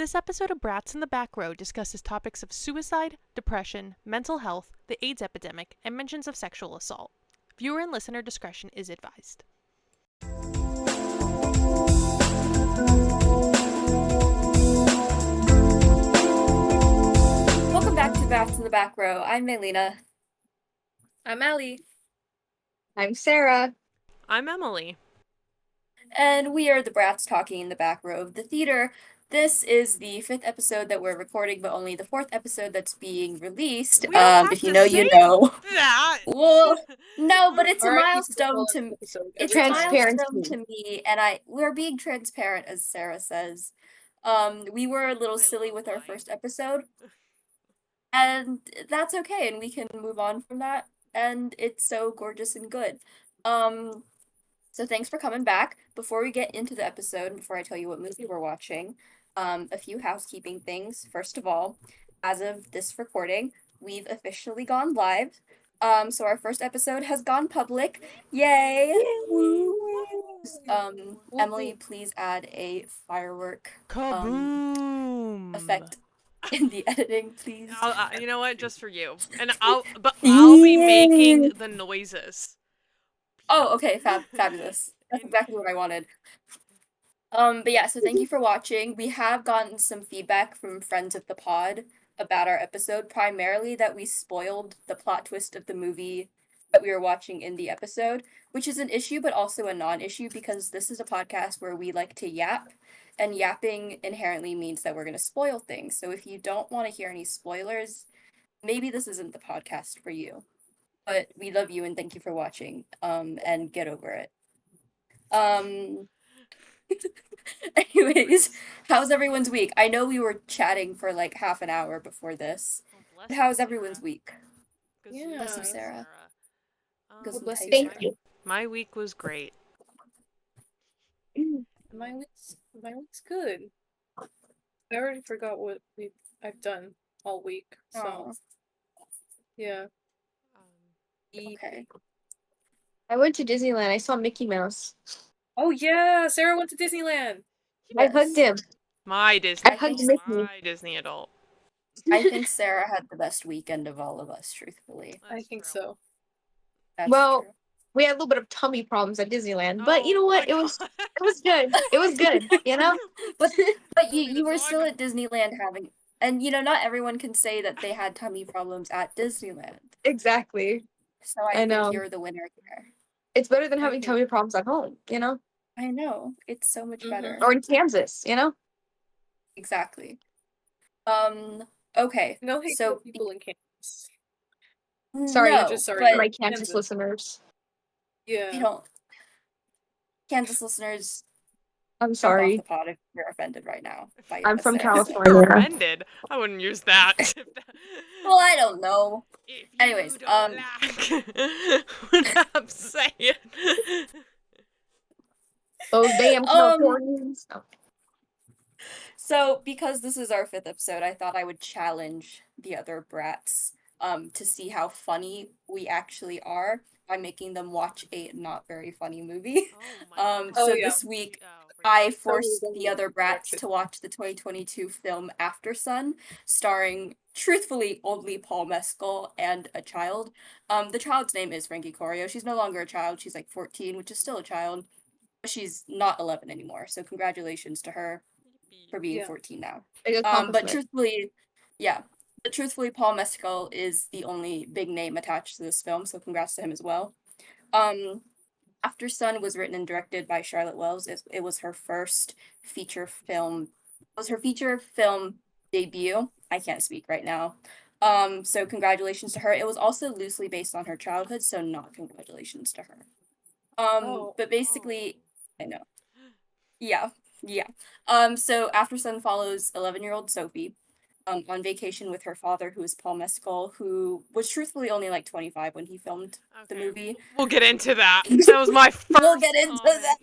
This episode of Brats in the Back Row discusses topics of suicide, depression, mental health, the AIDS epidemic, and mentions of sexual assault. Viewer and listener discretion is advised. Welcome back to Brats in the Back Row. I'm Melina. I'm Allie. I'm Sarah. I'm Emily. And we are the Brats talking in the back row of the theater. This is the 5th episode that we're recording, but only the 4th episode that's being released. We don't have if you to know, say you know. that. Well, no, but it's a Alright, milestone to it's a milestone to me, and we're being transparent, as Sarah says. We were a little silly with our first episode, and that's okay, and we can move on from that, and it's so gorgeous and good. So thanks for coming back. Before we get into the episode, before I tell you what movie we're watching, a few housekeeping things. First of all, as of this recording, we've officially gone live. So our first episode has gone public. Yay! Emily, please add a firework Kaboom! effect in the editing, please. You know what? Just for you, and I'll be making the noises. Oh, okay, fabulous. That's exactly what I wanted. But yeah, so thank you for watching. We have gotten some feedback from friends of the pod about our episode, primarily that we spoiled the plot twist of the movie that we were watching in the episode, which is an issue but also a non-issue because this is a podcast where we like to yap, and yapping inherently means that we're going to spoil things. So if you don't want to hear any spoilers, maybe this isn't the podcast for you. But we love you and thank you for watching, and get over it. Anyways, how's everyone's week? I know we were chatting for like half an hour before this. But how's everyone's week? Yeah. Bless you, Sarah. Bless you, Thank Sarah. you. My week was great. My week's good. I already forgot what I've done all week, so Aw. yeah. Okay. I went to Disneyland. I saw Mickey Mouse. Oh yeah, Sarah went to Disneyland. I hugged him. My Disney. I hugged think- Mickey. My Disney adult. I think Sarah had the best weekend of all of us, truthfully. I think so. That's Well, true. we had a little bit of tummy problems at Disneyland, but you know Oh what? my It was God. good. It was good, you know? But Tell me you to were talk still at Disneyland having, and not everyone can say that they had tummy problems at Disneyland. Exactly. So I I think know. you're the winner here. It's better than having Okay. tummy problems at home, you know? I know. It's so much better. Or in Kansas, you know? Exactly. Okay. No hate So for people in Kansas. Sorry, no, just sorry. but My Kansas Kansas. listeners. Yeah. I don't. Kansas listeners, I'm jump off sorry. the pod if you're offended right now. By I'm us from saying so. You're California. offended. I wouldn't use that. Well, I don't know. If you Anyways, don't like what I'm saying. Those damn Californians. Oh. So because this is our 5th episode, I thought I would challenge the other brats to see how funny we actually are by making them watch a not very funny movie. So yeah. this week I forced Totally the other brats watch it. to watch the 2022 film Aftersun, starring, truthfully, only Paul Mescal and a child. The child's name is Frankie Corio. She's no longer a child. She's like 14, which is still a child. But she's not 11 anymore. So congratulations to her for being Yeah. 14 now. Big But accomplishment. truthfully, Paul Mescal is the only big name attached to this film, so congrats to him as well. Aftersun was written and directed by Charlotte Wells. It was her first feature film. It was her feature film debut. I can't speak right now. So congratulations to her. It was also loosely based on her childhood, so not congratulations to her. But basically, I know. Yeah. So Aftersun follows 11-year-old Sophie on vacation with her father, who is Paul Mescal, who was truthfully only like 25 when he filmed the movie. We'll get into that. That was my first We'll get into that.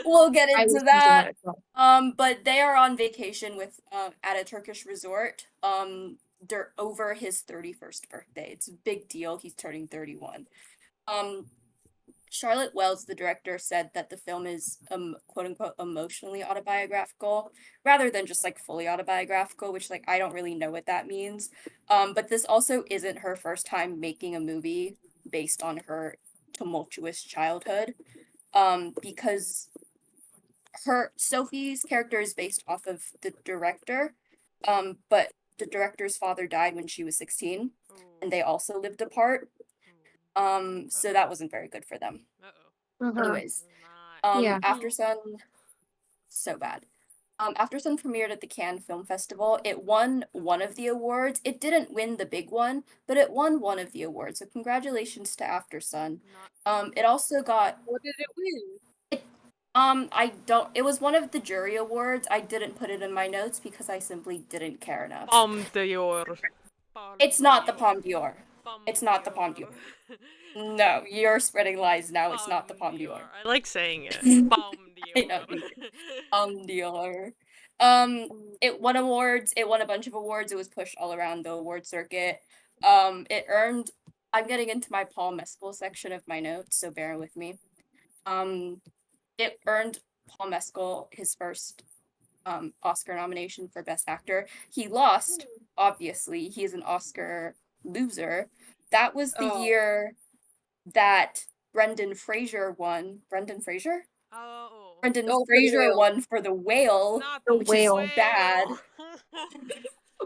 We'll get I into was that. as well. But they are on vacation with at a Turkish resort. They're over his 31st birthday. It's a big deal. He's turning 31. Charlotte Wells, the director, said that the film is quote unquote emotionally autobiographical rather than just like fully autobiographical, which like I don't really know what that means. But this also isn't her first time making a movie based on her tumultuous childhood. Because Sophie's character is based off of the director, but the director's father died when she was 16, and they also lived apart. So that wasn't very good for them. Anyways, Yeah. Aftersun, so bad. Aftersun premiered at the Cannes Film Festival. It won one of the awards. It didn't win the big one, but it won one of the awards. So congratulations to Aftersun. It also got What did it win? it was one of the jury awards. I didn't put it in my notes because I simply didn't care enough. Palme d'Or. It's not the Palme d'Or. It's not the Palme d'Or. No, you're spreading lies now. It's not the Palme d'Or. I like saying it. Palme I know, d'Or. me too. Palme d'Or. It won awards. It won a bunch of awards. It was pushed all around the award circuit. It earned. I'm getting into my Paul Mescal section of my notes, so bear with me. It earned Paul Mescal his first Oscar nomination for Best Actor. He lost, obviously. He's an Oscar loser. That was the year that Brendan Fraser won. Brendan Fraser? Oh. Brendan Oh, for The Fraser Whale. won for The Whale, Not The the which is Whale. bad.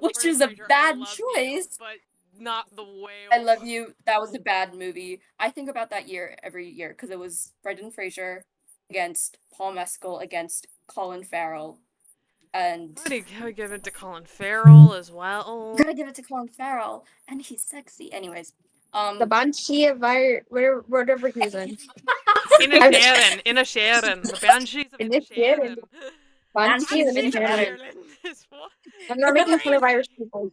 Which Brendan is a Fraser, I bad love you, choice. but not the whale. I love you. That was a bad movie. I think about that year every year because it was Brendan Fraser against Paul Mescal against Colin Farrell. And I'm gonna give it to Colin Farrell as well. gotta give it to Colin Farrell, and he's sexy. Anyways, The Banshee of whatever he was in. In a Sharon. The Banshees of In Inisherin. Sharon. Banshee of Banshees of Inisherin. Inisherin. I'm not making fun of Irish people.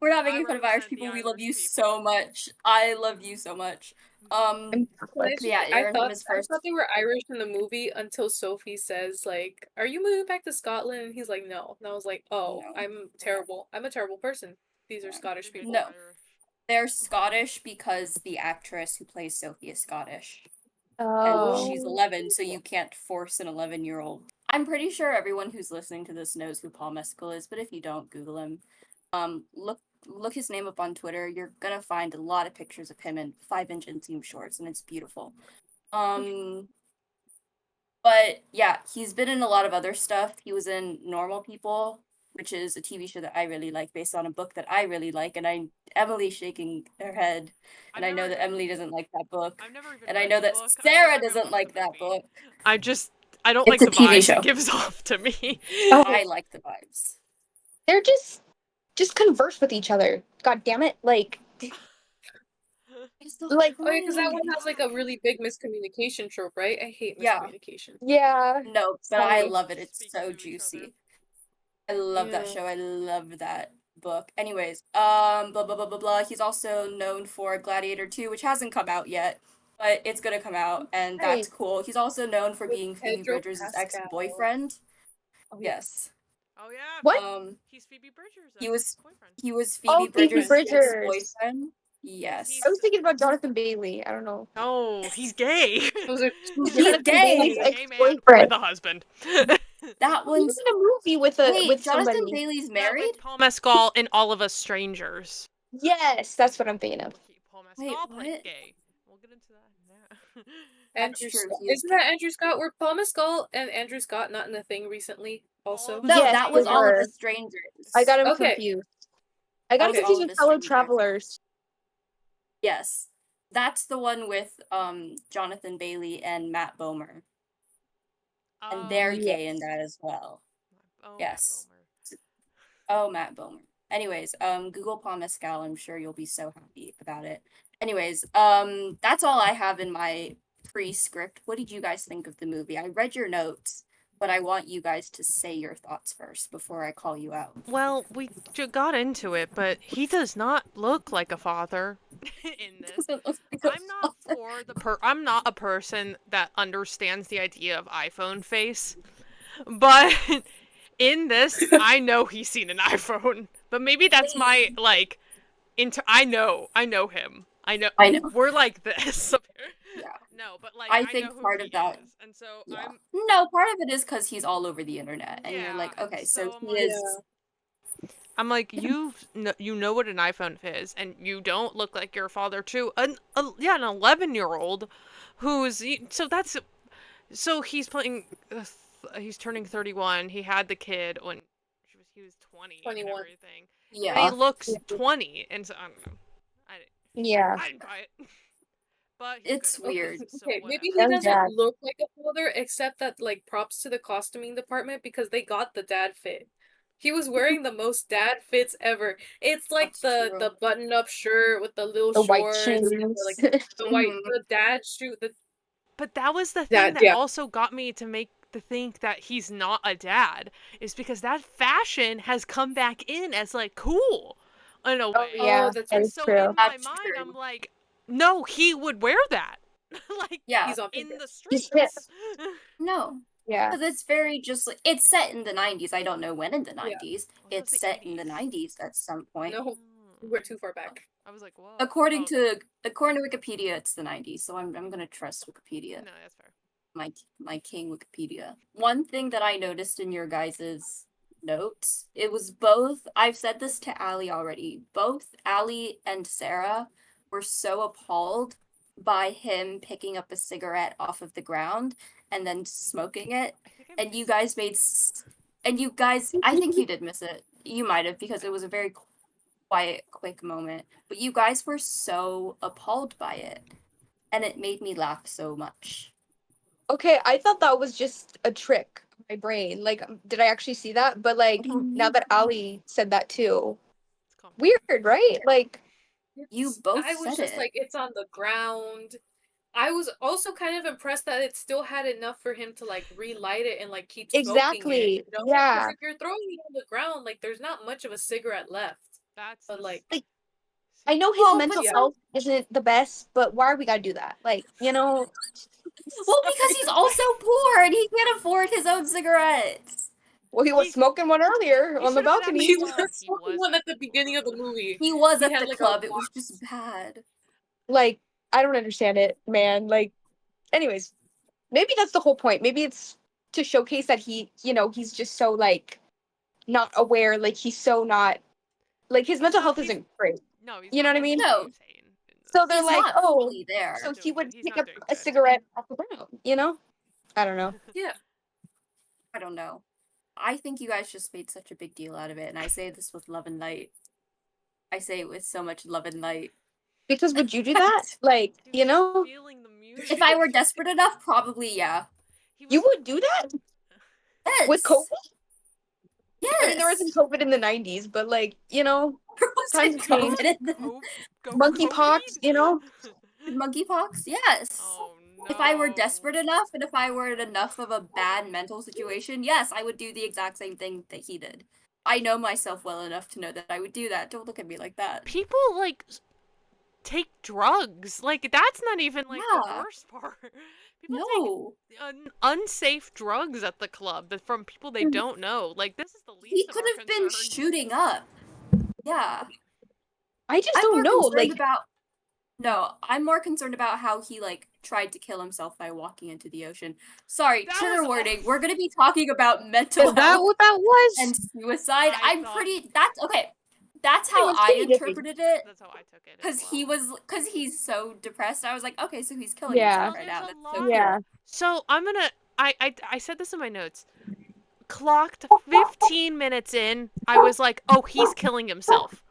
We're not I making fun of Irish represent the people. We love Irish you people. so much. I love you so much. I'm Catholic. Yeah, it I earned him his thought first. they were Irish in the movie until Sophie says, like, "Are you moving back to Scotland?" And he's like, "No." And I was like, "Oh, No. I'm terrible. I'm a terrible person. These are Scottish people." No. They're Scottish because the actress who plays Sophie is Scottish. And she's Oh. 11, so you can't force an 11-year-old. I'm pretty sure everyone who's listening to this knows who Paul Mescal is, but if you don't, Google him. Look his name up on Twitter. You're gonna find a lot of pictures of him in 5-inch inseam shorts, and it's beautiful. But yeah, he's been in a lot of other stuff. He was in Normal People, which is a TV show that I really like, based on a book that I really like, and Emily's shaking her head, and I know that Emily doesn't like that book, and I know that Sarah doesn't like that book. I don't like It's the a TV vibes show. it gives off to me. I like the vibes. They're just converse with each other. God damn it! Like Oh yeah, because that one has like a really big miscommunication trope, right? I hate Yeah. miscommunication. yeah. No, but I Sorry. love it. It's Speak so to each juicy. I love that Yeah. show. I love that book. Anyways, blah blah blah blah blah. He's also known for Gladiator 2, which hasn't come out yet, but it's gonna come out, and that's cool. He's also known for being Phoebe Pedro Bridgers' Pascal. ex-boyfriend. Oh, Yes. Oh yeah. What? He's Phoebe Bridgers' He was boyfriend. he was Oh, Phoebe Phoebe Bridgers' Bridgers. ex-boyfriend. Yes. I was thinking about Jonathan Bailey. I don't know. Oh, he's gay. Those are two He's different gay. He's things. a gay man with Ex-boyfriend. a husband. That He one's was in a movie with Wait, Jonathan somebody. Bailey's Yeah, married? with Paul Mescal and All of Us Strangers. Yes, that's what I'm thinking of. Paul Wait, Mescal played what? gay. We'll get into that. Yeah. Andrew true, Scott. he is Isn't that Andrew Scott? Were Paul Mescal and Andrew Scott not in the Thing recently? Also. No, Yes, that was they All of were. the Strangers. I got him Okay. confused. I got him Okay. confused All with of Fellow the Strangers. Travelers. Yes. That's the one with Jonathan Bailey and Matt Bomer. And they're yes. gay in that as well. Oh, Yes. Matt Oh, Matt Bomer. Anyways, Google Paul Mescal. I'm sure you'll be so happy about it. Anyways, that's all I have in my pre-script. What did you guys think of the movie? I read your notes, but I want you guys to say your thoughts first before I call you out. Well, we got into it, but he does not look like a father in this. I'm not a person that understands the idea of iPhone face, but in this, I know he's seen an iPhone. But maybe that's my I know him. I know. I know. We're like this. Yeah. No, but like I I think know who part he of that. is, and so Yeah. I'm No, part of it is because he's all over the internet, and you're yeah. like, And okay, so so he is. I'm like you know what an iPhone is, and you don't look like your father too. An 11-year-old who's so that's so he's playing. He's turning 31. He had the kid when he was 20 and 21. everything. And he Yeah. looks 20, and so I don't know. Yeah. I didn't buy it. But he's It's good at weird. it, so Okay, maybe he whatever. That's doesn't bad. look like a father, except that, like, props to the costuming department because they got the dad fit. He was wearing the most dad fits ever. It's like That's true. the button-up shirt with the little The white shorts, chains. the dad shoe, But that was the thing That- that yeah. also got me to make the think that he's not a dad, is because that fashion has come back in as like cool in a way. Yeah, that's that And is so true. in my That's mind, true. I'm like, no, he would wear that, like Yeah. He's on in the purpose. He's streets. No. Yeah. Because it's very just like it's set in the 90s. I don't know when in the Yeah. 90s. Well, it was It's the set in the 80s. 90s at some point. No, we're too far back. I was like, whoa. According Oh, to Wikipedia, it's the 90s. So I'm gonna trust Wikipedia. no, that's fair. My king Wikipedia. One thing that I noticed in your guys's notes, it was both. I've said this to Allie already. Both Allie and Sarah were so appalled by him picking up a cigarette off of the ground and then smoking it. I think I And you missed guys made. And you guys, I think you did miss it. You might have because it was a very quiet, quick moment. But you guys were so appalled by it, and it made me laugh so much. Okay, I thought that was just a trick of my brain. Like, did I actually see that? But like, now that Ali said that too, It's complicated. weird, right? Like, You both I was said just it. like, it's on the ground. I was also kind of impressed that it still had enough for him to like relight it and like keep smoking exactly. it. You know? Yeah. 'Cause if you're throwing it on the ground, like there's not much of a cigarette left. That's But the like, I know his Well, mental but health isn't the best, but why we gotta do that? Like, you know, Well, because he's also poor and he can't afford his own cigarettes. well, he was He- smoking one earlier he on the should've been at balcony. he the was club. He smoking was one at at the beginning of the movie. He was He at had, the like, a club. It was box. just bad. Like, I don't understand it, man. Like, anyways, maybe that's the whole point. Maybe it's to showcase that he, he's just so like not aware. Like, he's so not like his mental No, health he's- isn't great. No, he's You know not what I mean? mentally No. sane in this. So they're He's like, not oh, fully there. so Not he doing would good. He's pick not up doing a good. cigarette off the ground. You know? I don't know. Yeah. I don't know. I think you guys just made such a big deal out of it, and I say this with love and light. I say it with so much love and light. Because would you do that? Like, He was feeling the music. If I were desperate enough, probably yeah. He you was- would do that Yes. with COVID? Yes. I mean, there wasn't COVID in the 90s, but like, There wasn't times change. COVID in the Go Monkeypox, COVID? monkeypox. Yes. Oh no. If I were desperate enough and if I were in enough of a bad mental situation, yes, I would do the exact same thing that he did. I know myself well enough to know that I would do that. Don't look at me like that. People like take drugs. Like that's not even like the Yeah. worst part. People No. take unsafe drugs at the club from people they don't know. Like this is the least He of could our have been concerns. shooting up. Yeah. I just I'm don't more know. concerned Like, about No, I'm more concerned about how he like tried to kill himself by walking into the ocean. Sorry, That trigger was warning. awful. We're gonna be talking about mental Is that health what that was? and suicide. I thought- That's okay. That's how was I pretty dippy. interpreted it. That's how I took it. as Because he's so depressed. I was like, okay, so he's killing Yeah. himself right now. There's a That's so lot. cool. yeah. So I'm gonna. I said this in my notes. Clocked 15 minutes in, I was like, oh, he's killing himself.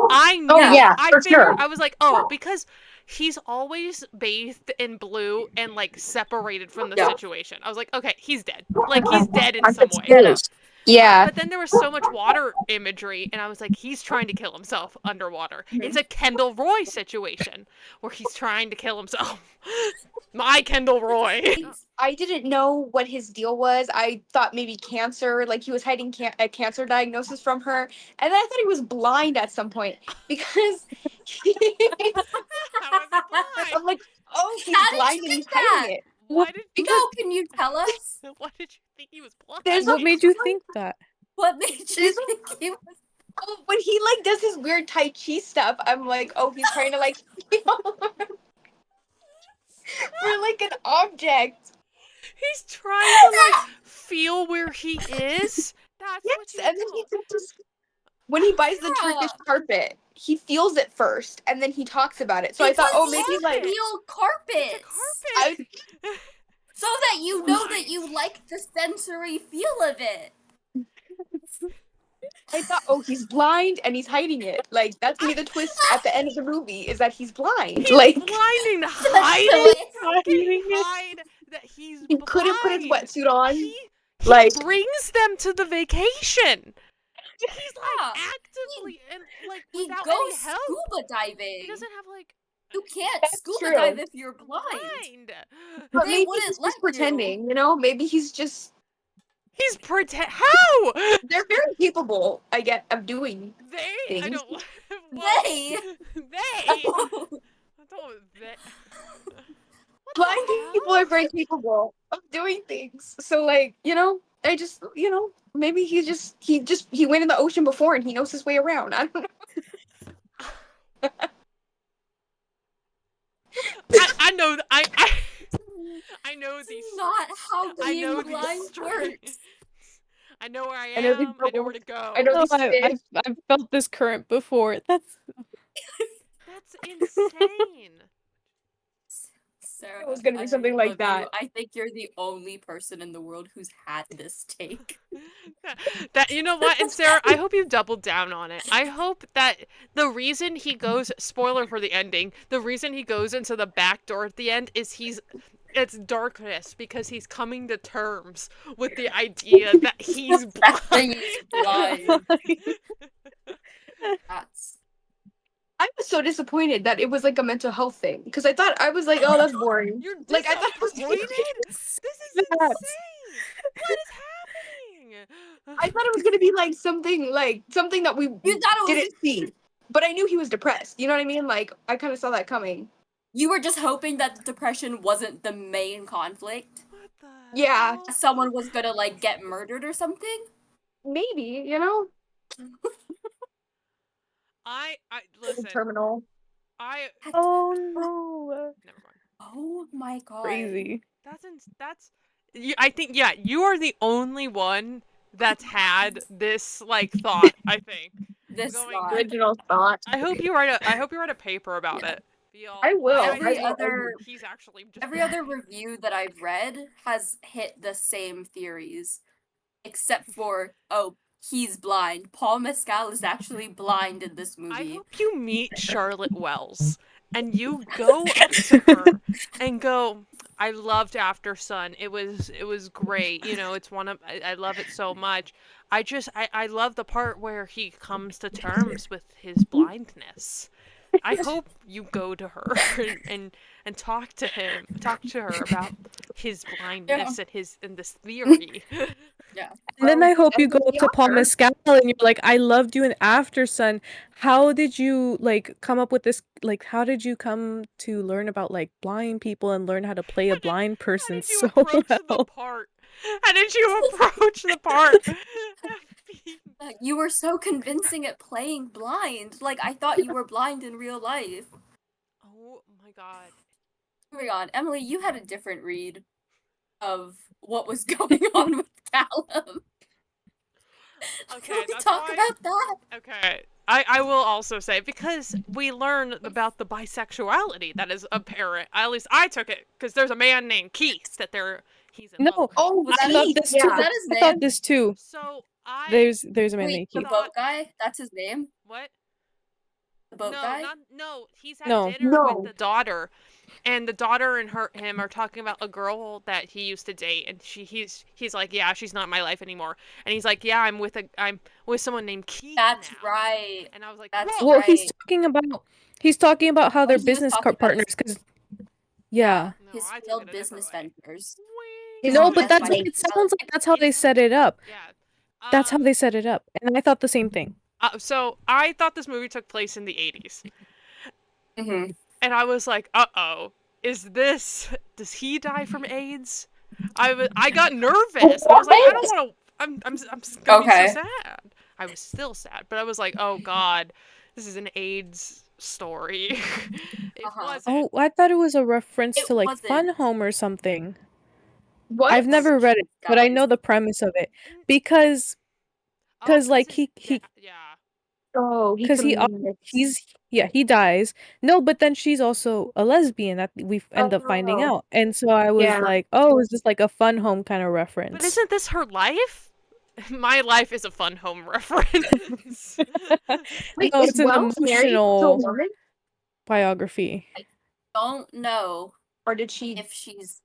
I knew. Oh, yeah, I for figured. sure. I was like, oh, because he's always bathed in blue and like separated from the Yeah. situation. I was like, okay, he's dead. Like he's dead in I'm some way. confused. Yeah. But then there was so much water imagery, and I was like, he's trying to kill himself underwater. It's a Kendall Roy situation where he's trying to kill himself. My Kendall Roy. Please. I didn't know what his deal was. I thought maybe cancer, like he was hiding a cancer diagnosis from her. And then I thought he was blind at some point because How is he blind? I'm like, oh, he's How did blind you and get he's that? hiding it. Why did No, can you tell us? Why did you think he was blind? There's What made you think that? What made you There's think he was? Oh, when he like does his weird Tai Chi stuff, I'm like, oh, he's trying to like For like an object. He's trying to like feel where he is. That's what Yes, you and then do. he just when he buys the Sarah! Turkish carpet, he feels it first, and then he talks about it. So I Because thought, oh, you maybe like carpet. feel It's carpets. a I, carpet. So that you know that Right. you like the sensory feel of it. I thought, oh, he's blind and he's hiding it. Like that's gonna be the twist at the end of the movie is that he's blind. He's Like blinding to That's the hide it. twist. How can he hide that he's he blind? couldn't put his wetsuit on. He Like brings them to the vacation. He's like Yeah. actively and like He without goes any help. scuba diving. He doesn't have like You can't That's scuba true. dive if you're blind. blind. but They maybe wouldn't he's let just you. pretending, you know? Maybe he's just He's how? they're very capable, I get, of doing They? I things. don't. Well, They. They. I don't. They. What Blind the people hell? are very capable of doing things. So like, you know, I just maybe he went in the ocean before and he knows his way around. I don't know. I know. I know That's these. not how I being know blind these stories. works. I know where I I know these am. I know where to bubbles. go. I know Oh, these fish. I've felt this current before. That's That's insane. Sarah, It was gonna be I something like love that. you. I think you're the only person in the world who's had this take. That you know what, and Sarah, I hope you doubled down on it. I hope that the reason he goes spoiler for the ending, the reason he goes into the back door at the end is it's darkness because he's coming to terms with the idea that he's That blind. thing is blind. That's I was so disappointed that it was like a mental health thing because I was like, oh, that's boring. You're Like I thought it was disappointed? This is That. insane. What is happening? I thought it was gonna be like something that we you thought it was didn't see. But I knew he was depressed. You know what I mean? Like I kind of saw that coming. you were just hoping that the depression wasn't the main conflict. What the Yeah. hell? Someone was gonna like get murdered or something. Maybe, you know, I listen. terminal. oh no, Never mind. Oh my god. crazy. That's you. I think you are the only one that's had this like thought. I think. This Going thought. Original thought. I hope you write a paper about Yeah. it. Be all, I will. "Wow, Every he- other- he's actually just Every other review that I've read has hit the same theories, except for he's blind. Paul Mescal is actually blind in this I movie. hope you meet Charlotte Wells and you go up to her and go, I loved Aftersun. It was great. You know, it's one of I love it so much. I love the part where he comes to terms with his blindness. I hope you go to her and talk to her about his blindness and this theory. And then I hope you that's go up to Paul author. Mescal and you're like, I loved you in Aftersun. How did you like come up with this? Like, how did you come to learn about like blind people and learn how to play a blind How person did you so approach the well? part? How did you approach the part? You were so convincing at playing blind. Like, I thought you were blind in real life. Oh my god. Moving on. Emily, you had a different read of what was going on with Callum. Okay, Can we that's talk why- about that? Okay. I will also say, because we learn about the bisexuality that is apparent. At least I took it, because there's a man named Keith that he's in love No, with. Oh, Was I that thought his- this yeah. too. Was that his I name? thought this too. So I There's a man Wait, named the Keith. boat guy? That's his name? what? The boat No, guy? no. He's at No. dinner No. with the daughter, and the daughter and him are talking about a girl that he used to date, and he's like, yeah, she's not in my life anymore, and he's like, yeah, I'm with someone named Keith That's now. right. And I was like, That's whoa. Well, right. he's talking about how they're he was business talking about partners. Because yeah. No, His I took failed it a different business way. ventures. Wing. No, Oh, but that's that's right. it sounds like that's how they set it up. Yeah. That's how they set it up. And I thought the same thing. So I thought this movie took place in the 80s. Mm-hmm. And I was like, does he die from AIDS? I got nervous. I was like, I don't want to, I'm gonna be Okay. so sad. I was still sad, but I was like, oh god, this is an AIDS story. It wasn't. Oh, I thought it was a reference It to like wasn't. Fun Home or something. What? I've never read it, but I Guys. know the premise of it because Oh, like yeah. Oh, he because commits. he dies. No, but then she's also a lesbian that we end up finding Oh, out, and so I was yeah. like, oh, is this like a Fun Home kind of But reference? isn't this her life? My life is a Fun Home reference. Wait, No, is it's an Wells married to a emotional woman, biography. Don't know or did she? if she's.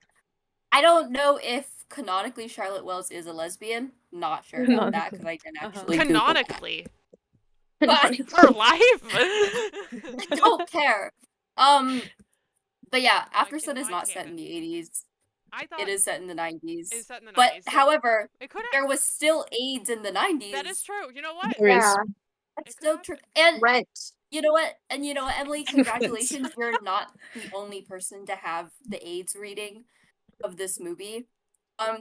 I don't know if canonically Charlotte Wells is a lesbian. Not sure about that because I didn't actually Google that. Canonically. But Her life? I don't care. But yeah, Like, Aftersun in is my not set canon. in the 80s. I thought It is set in the 90s. it's set in the 90s. But so however, it could there was still AIDS in the 90s. That is true. You know what? There is. Yeah, That's It could still happen. true. And Rent. you know what? And you know what, Emily? Congratulations. You're not the only person to have the AIDS reading of this movie.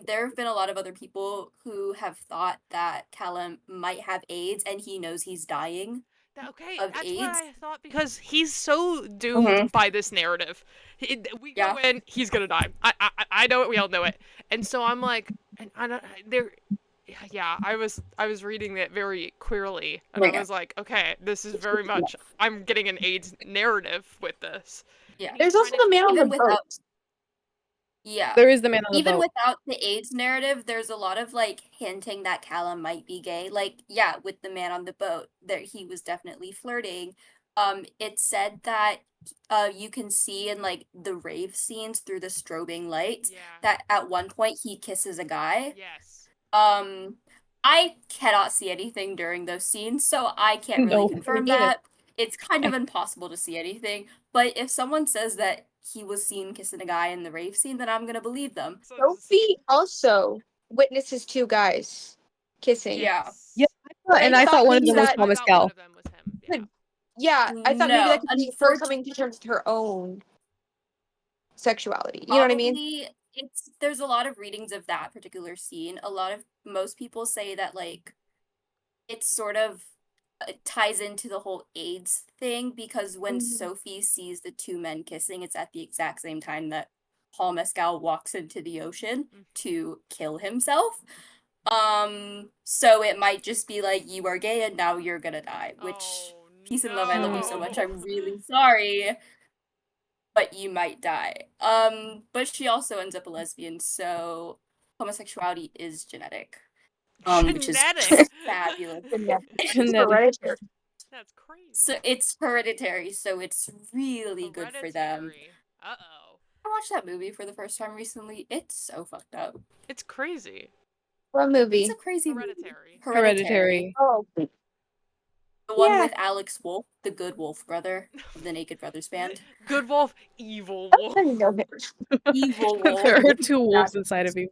There have been a lot of other people who have thought that Callum might have AIDS and he knows he's dying Okay, of that's AIDS. what I thought because he's so doomed by this narrative. We go Yeah. in, he's gonna die. I know it. We all know it. And so I'm like, and I don't. There, yeah. I was reading it very queerly, and Oh I my was like, okay, this is very much. I'm getting an AIDS narrative with this. Yeah. And he's There's also trying to the man on Even the without boat. Yeah. There is the man on the Even boat. without the AIDS narrative, there's a lot of like hinting that Callum might be gay. Like, yeah, with the man on the boat, there he was definitely flirting. It said that you can see in like the rave scenes through the strobing lights Yeah. that at one point he kisses a guy. Yes. I cannot see anything during those scenes, so I can't really No. confirm Me neither. that. It's kind of impossible to see anything. But if someone says that he was seen kissing a guy in the rave scene, then I'm gonna believe them. So Sophie also witnesses two guys kissing. Yeah. Yeah, and I I thought thought one of maybe them was that- Thomas I thought one Gal. of them was him. Yeah. Yeah, I thought maybe that No, could be her coming to terms with her own sexuality. You know what I mean? Probably there's a lot of readings of that particular scene. Most people say that like it sort of ties into the whole AIDS thing because when Sophie sees the two men kissing, it's at the exact same time that Paul Mescal walks into the ocean to kill himself. So it might just be like you are gay and now you're gonna die, which peace and love, I love you so much. I'm really sorry. But you might die. But she also ends up a lesbian, so homosexuality is genetic. Which is Genetic. fabulous. Hereditary. That's crazy. So it's hereditary, so it's really good for them. Hereditary. Uh-oh. I watched that movie for the first time recently. It's so fucked up. It's crazy. What movie? It's a crazy Hereditary. movie. Hereditary. Oh, The one yeah. with Alex Wolff, the good Wolf brother of the Naked Brothers band. Good wolf, evil I wolf. didn't know him. Evil Wolf. There are two wolves inside of you.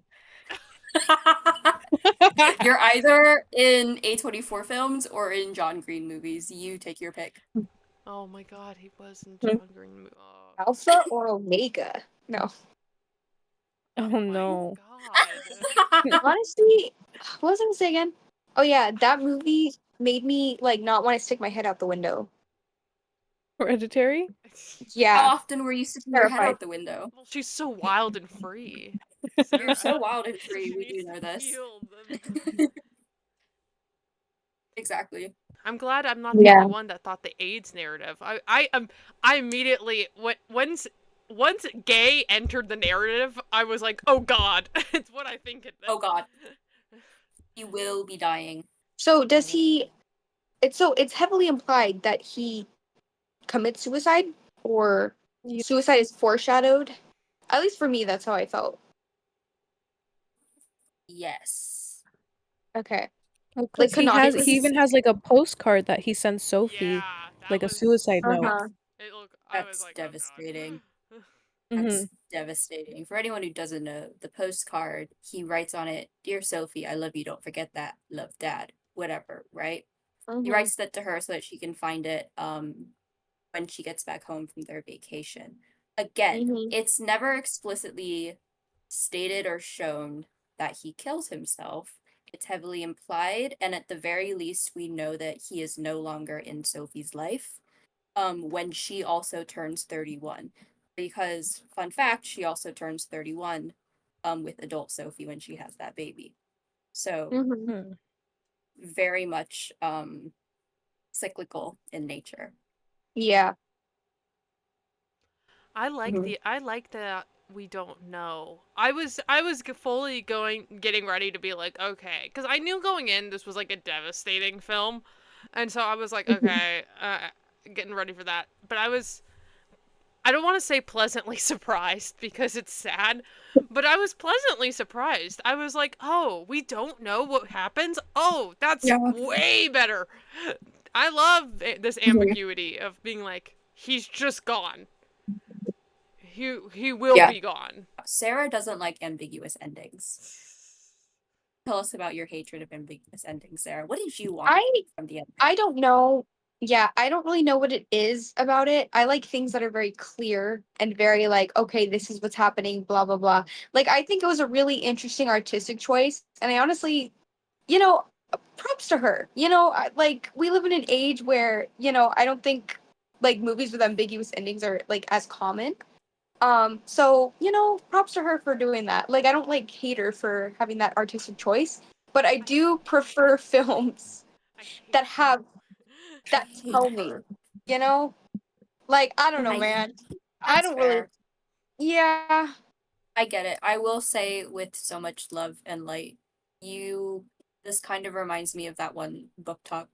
You're either in A24 films or in John Green movies. You take your pick. Oh my god, he was in John Green. Oh, Alpha or Omega? No. Oh no. God. Honestly, what was I gonna say again? Oh yeah, that movie made me like not want to stick my head out the window. Hereditary? How Yeah. often were you sticking your head Terrified. out the window? Well, she's so wild and free. You're so wild and free. She We do needs know to this. feel them. Exactly. I'm glad I'm not the Yeah. only one that thought the AIDS narrative. I immediately once gay entered the narrative, I was like, oh god, it's what I think it. Oh god. He will be dying. So does he? It's heavily implied that he commits suicide, or Yeah. suicide is foreshadowed. At least for me, that's how I felt. Yes. Okay. Well, Like, 'cause he canonically. even has like a postcard that he sends Sophie, Yeah, that like a was- suicide note. Uh-huh. I was That's like, devastating. Oh god. That's devastating. For anyone who doesn't know, the postcard, he writes on it, "Dear Sophie, I love you, don't forget that. Love, Dad." Whatever, right? He Mhm. writes that to her so that she can find it when she gets back home from their vacation. Again, Mhm. it's never explicitly stated or shown that he kills himself. it's heavily implied, and at the very least, we know that he is no longer in Sophie's life. When she also turns 31, because fun fact, she also turns 31, with adult Sophie when she has that baby. So Mhm. Hmm. very much cyclical in nature. Yeah. I like that we don't know. I was fully getting ready to be like, okay, because I knew going in this was like a devastating film, and so I was like, okay, getting ready for that. But I don't want to say pleasantly surprised because it's sad, but I was pleasantly surprised. I was like, oh, we don't know what happens. Oh, that's Yeah. way better. I love this ambiguity of being like, he's just gone. He will Yeah. be gone. Sarah doesn't like ambiguous endings. Tell us about your hatred of ambiguous endings, Sarah. What did you want from the ending? I don't know. Yeah, I don't really know what it is about it. I like things that are very clear and very like, okay, this is what's happening, blah blah blah. Like I think it was a really interesting artistic choice, and I honestly, props to her. Like we live in an age where, I don't think like movies with ambiguous endings are like as common. So, props to her for doing that. Like I don't like hate her for having that artistic choice, but I do prefer films I hate that have that I hate tell me, her. you know? Like, I don't know, I man. I That's don't really, fair. yeah. I get it. I will say with so much love and light, this kind of reminds me of that one BookTok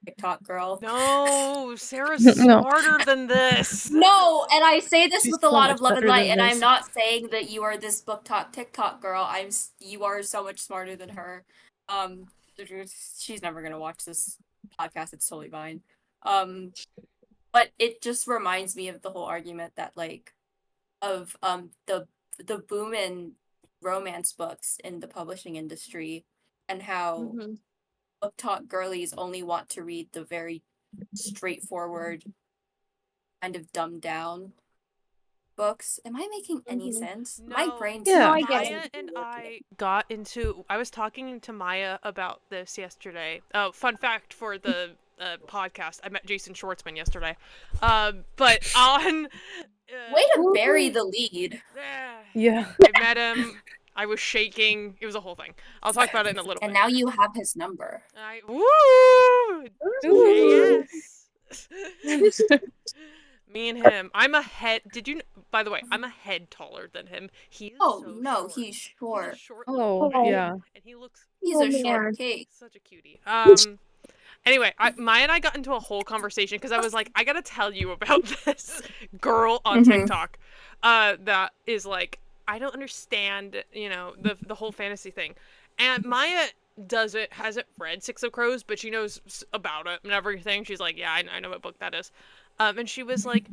TikTok girl. No, Sarah's No, smarter than this. No, and I say this she's with a so lot much of love and better light, than and I'm this. not saying that you are this BookTok TikTok girl. You are so much smarter than her. Um, she's never gonna watch this podcast. It's totally fine. Um, but it just reminds me of the whole argument that like of the boom in romance books in the publishing industry, and how Mhm. BookTok girlies only want to read the very straightforward, kind of dumbed down books. Am I making any Mhm. sense? My No, brain No, Yeah. I seems get Maya it. and I got into. I was talking to Maya about this yesterday. Oh, fun fact for the podcast: I met Jason Schwartzman yesterday. But on. way to bury Woo. the lead. Yeah. I met him. I was shaking. It was a whole thing. I'll talk about it in a little And bit. now you have his number. Woo! Ooh. JS. Me and him. I'm a head. By the way, I'm a head taller than him. He is Oh so no, short. he's He's a short. short little Oh, boy, Oh, yeah. and he looks He's oh a short man. cake. such a cutie. Anyway, Maya and I got into a whole conversation because I was like, I gotta tell you about this girl on Mhm. TikTok, that is like, I don't understand, the whole fantasy thing, and Maya hasn't read Six of Crows, but she knows about it and everything. She's like, yeah, I know what book that is, and she was like,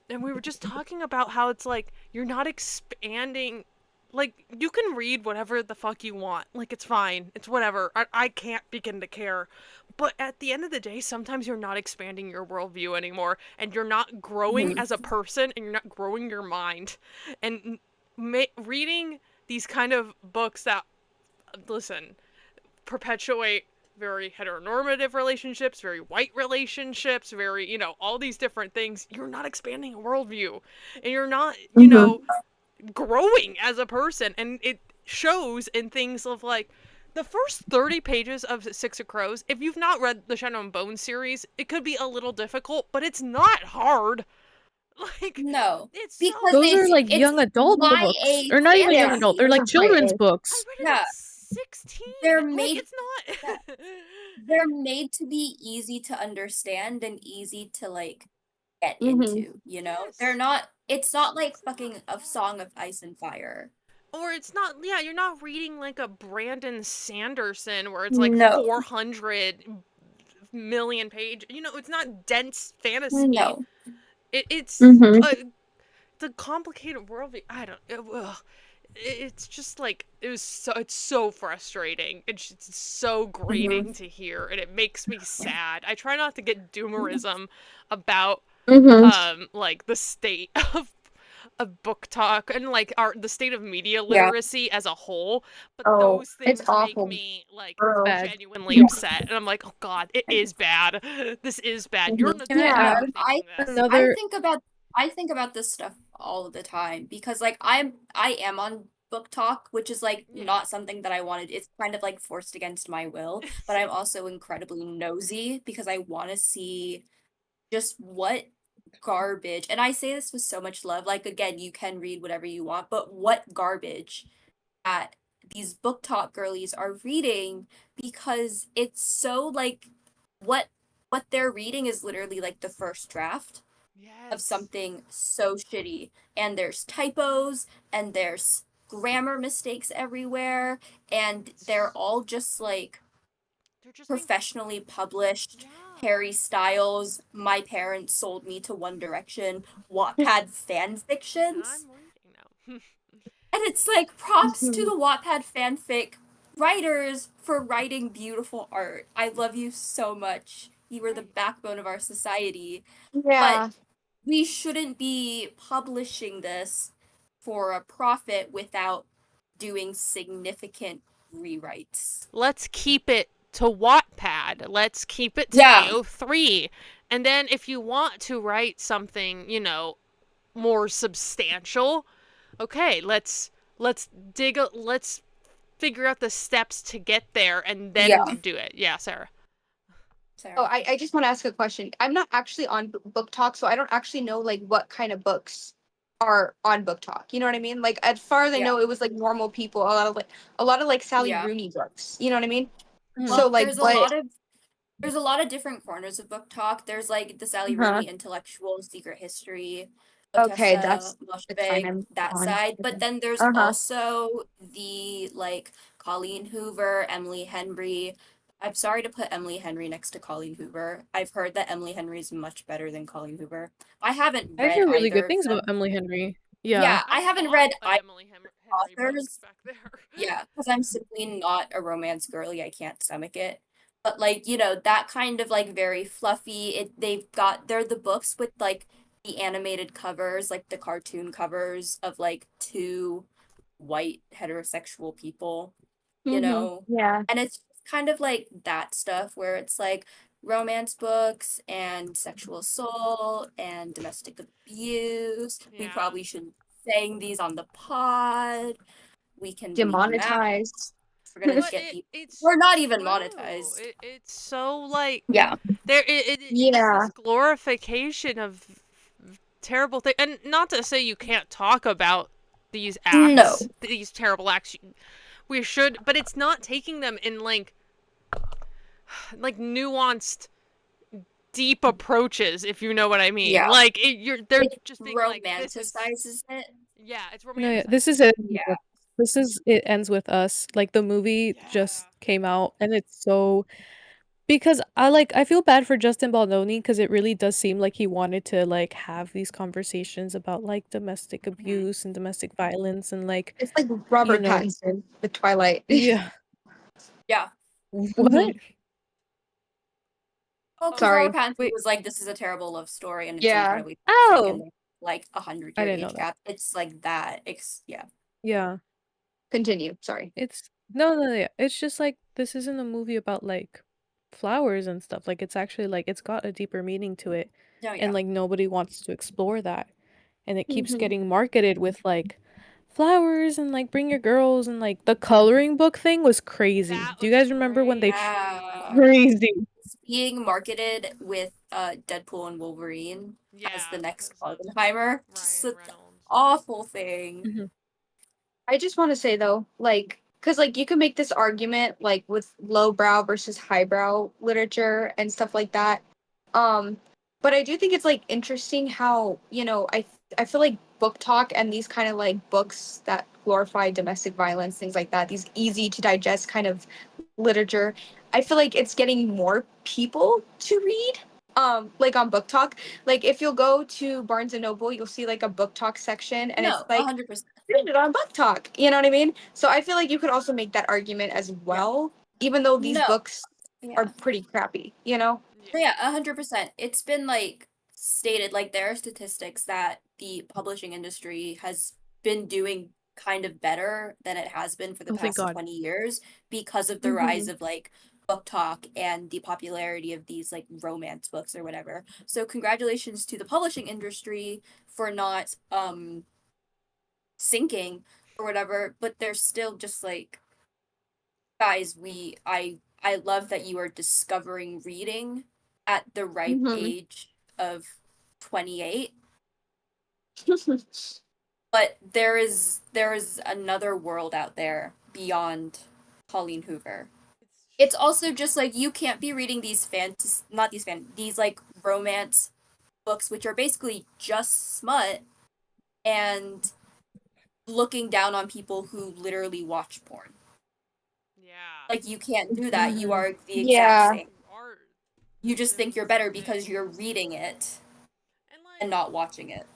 and we were just talking about how it's like you're not expanding. Like, you can read whatever the fuck you want. Like, it's fine. It's whatever. I can't begin to care. But at the end of the day, sometimes you're not expanding your worldview anymore. And you're not growing Mhm. as a person. And you're not growing your mind. And reading these kind of books that, listen, perpetuate very heteronormative relationships, very white relationships, very, all these different things, you're not expanding a worldview. And you're not, Mhm. growing as a person. And it shows in things of like the first 30 pages of Six of Crows. If you've not read the Shadow and Bone series, it could be a little difficult, but it's not hard. Like, No, it's so because Those are like it's young adult books. YA Or not even young adult. fantasy. They're like That's right. children's I books. read it Yeah, at 16. they're Like, made. it's Yeah, not. they're made to be easy to understand and easy to like get Mhm. into. They're Yes. not. It's not like It's fucking not. a Song of Ice and Fire. Or it's not, yeah, you're not reading like a Brandon Sanderson where it's like No, 400 million page. It's not dense fantasy. no. It's Mm-hmm. the complicated world. I don't. It's just like it's so frustrating. It's so Mm-hmm. grating to hear, and it makes me sad. I try not to get doomerism about Mm-hmm. like the state of BookTok and like the state of media Yeah. literacy as a whole, but Oh, those it's things make awful. me like Girl. Bad. genuinely Yeah. upset, and I'm like, oh god, it is bad. This is bad. You're an Mhm. adult Can I Yeah, add thinking this. another? I think about this stuff all the time because like I am on book talk, which is like Yeah. not something that I wanted. It's kind of like forced against my will, but I'm also incredibly nosy because I want to see just what garbage. And I say this with so much love. Like again, you can read whatever you want, but what garbage that these book talk girlies are reading because it's so like what they're reading is literally like the first draft of Yes. something so shitty. And there's typos and there's grammar mistakes everywhere. And they're all just like They're just being professionally published. yeah. Harry Styles, My Parents Sold Me to One Direction, Wattpad fan I'm fictions. reading now. And it's like props to Mhm. the Wattpad fanfic writers for writing beautiful art. I love you so much. You are the Right. backbone of our society. Yeah. But we shouldn't be publishing this for a profit without doing significant rewrites. Let's keep it to Wattpad. Let's keep it to Yeah. AO3. And then if you want to write something, more substantial, okay, let's let's figure out the steps to get there and then Yeah. do it. Yeah, Sarah. Sarah. Oh, I just want to ask a question. I'm not actually on Book Talk, so I don't actually know like what kind of books are on Book Talk. You know what I mean? Like as far as I Yeah. know, it was like normal people, a lot of like Sally Yeah. Rooney books. You know what I mean? Mhm. So Well, like what? there's a lot of different corners of book talk. There's like the Sally Uh-huh. Rooney intellectual secret history of Okay, Tessa that's the kind Moshfegh, I'm that on. side. But then there's Uh-huh. also the like Colleen Hoover, Emily Henry. I'm sorry to put Emily Henry next to Colleen Hoover. I've heard that Emily Henry is much better than Colleen Hoover. I haven't I read hear really either good of things about them. Emily Henry. Yeah. Yeah, I haven't read bought either Emily Henry books authors. back there. Yeah, because I'm simply not a romance girly. I can't stomach it. But like, that kind of like very fluffy. They're the books with like the animated covers, like the cartoon covers of like two white heterosexual people, Yeah. And it's kind of like that stuff where it's like romance books and sexual assault and domestic abuse. We Yeah. probably shouldn't be saying these on the pod. We can bleep them out. Demonetized. We're gonna But get people. it's We're not even true. monetized. It's so like Yeah. it's Yeah. this glorification of terrible things, and not to say you can't talk about these No. acts, these terrible acts. We should, but it's not taking them in like nuanced, deep approaches, if you know what I mean. Yeah. Like they're It just being like, this is, romanticizes it. yeah, it's No, yeah, romanticized. this is it. Yeah. This is It Ends With Us. Like the movie just came out, and it's so because I feel bad for Justin Baldoni because it really does seem like he wanted to like have these conversations about like domestic abuse and domestic violence and like It's like Robert know. Pattinson with Twilight. Yeah. Yeah. What? Well, because Sorry. Robert Pattinson Wait. was like, this is a terrible love story and it's Yeah. incredibly toxic and Oh, there's, like 100-year I didn't know age that. gap. It's like that. Yeah. Yeah. Continue. Sorry. It's no, yeah. It's just like this isn't a movie about like flowers and stuff. Like it's actually like it's got a deeper meaning to it, No, yeah. and like nobody wants to explore that, and it keeps Mhm. getting marketed with like flowers and like bring your girls and like the coloring book thing was crazy. That Do you was guys remember when they Yeah. crazy? It's being marketed with Deadpool and Wolverine as the next Barbenheimer. Just Ryan an Reynolds. awful thing. Mhm. I just want to say though, like, because like you can make this argument like with lowbrow versus highbrow literature and stuff like that. But I do think it's like interesting how I feel like book talk and these kind of like books that glorify domestic violence, things like that, these easy to digest kind of literature. I feel like it's getting more people to read. Like on book talk, like if you'll go to Barnes and Noble, you'll see like a book talk section, and No, it's like 100%. read it on book talk. You know what I mean? So I feel like you could also make that argument as well, even though these No. books Yeah. are pretty crappy. You know? Yeah, 100%. It's been like stated, like, there are statistics that the publishing industry has been doing kind of better than it has been for the Oh, thank past God. 20 years because of the rise of like BookTok and the popularity of these like romance books or whatever. So congratulations to the publishing industry for not sinking or whatever, but they're still just like, guys, I love that you are discovering reading at the ripe Mhm. age of 28. But there is another world out there beyond Colleen Hoover. It's also just like you can't be reading these these like romance books which are basically just smut and looking down on people who literally watch porn. Yeah. Like you can't do that. You Mhm. are the exact Yeah. same. Art. You The just think you're Sims better thing. because you're reading it And and like, not watching it.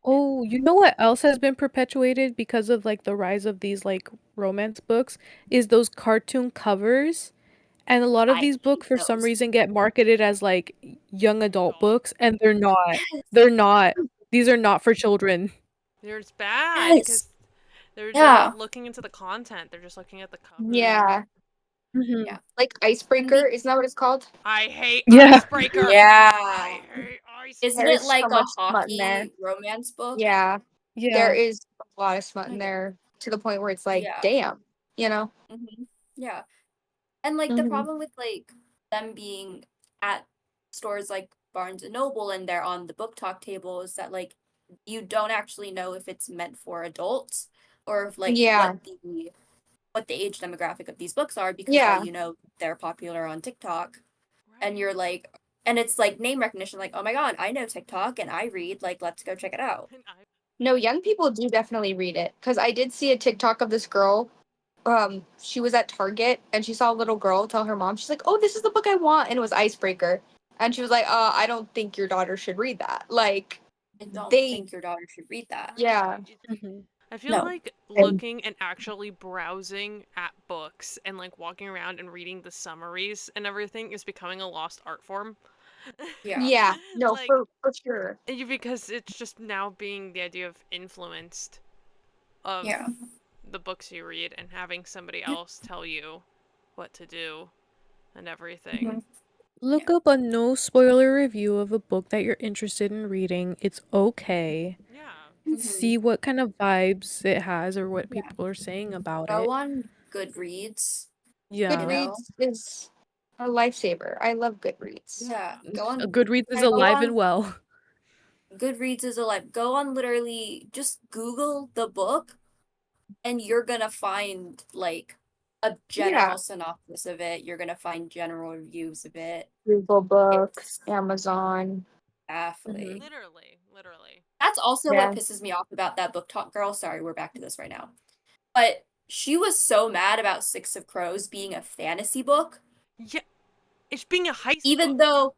Oh, you know what else has been perpetuated because of like the rise of these like romance books is those cartoon covers. And a lot of I these hate books for some those. reason get marketed as like young adult Adult. books and they're not. Yes. They're not. These are not for children. It's bad Yes. because they're Yeah. not looking into the content. They're just looking at the cover. Yeah. Mhm. Yeah. Like And Icebreaker, isn't that what it's called? I hate Yeah. Icebreaker. yeah. I hate Isn't Icebreaker. it There's so like a much smut in there. hockey romance book? Yeah. There Yeah. is a lot of smut in Okay. there to the point where it's like, Yeah. damn, you know? Yeah. And like the Mhm. problem with like them being at stores like Barnes and Noble and they're on the book talk table is that like you don't actually know if it's meant for adults or if like Yeah. what the age demographic of these books are because all Yeah. you know they're popular on TikTok and Right. you're like and it's like name recognition like oh my god I know TikTok and I read like let's go check it out. No, young people do definitely read it. Because I did see a TikTok of this girl. She was at Target and she saw a little girl tell her mom, she's like, "Oh, this is the book I want," and it was Icebreaker. And she was like, I don't think your daughter should read that." Like, I don't they, think your daughter should read that. yeah. Mhm. I feel No. like And looking and actually browsing at books and like walking around and reading the summaries and everything is becoming a lost art form. Yeah. yeah, no, Like, for sure. because it's just now being the idea of influenced of Yeah. the books you read and having somebody else tell you what to do and everything. Look up a no spoiler review of a book that you're interested in reading. It's okay. Yeah. See what kind of vibes it has or what Yeah. people are saying about Go it. on Goodreads. Yeah. know? Goodreads is a lifesaver. I love Goodreads. Yeah. Go on Goodreads is go alive and on well. Goodreads is alive. Go on literally just Google the book and you're gonna find like a Yeah. general synopsis of it. You're gonna find general reviews of it. Google Books, It's Amazon. baffling. Literally. That's also what Yeah. pisses me off about that book talk girl. Sorry, we're back to this right now. But she was so mad about Six of Crows being a fantasy book, Yeah. It's being a heist even book. though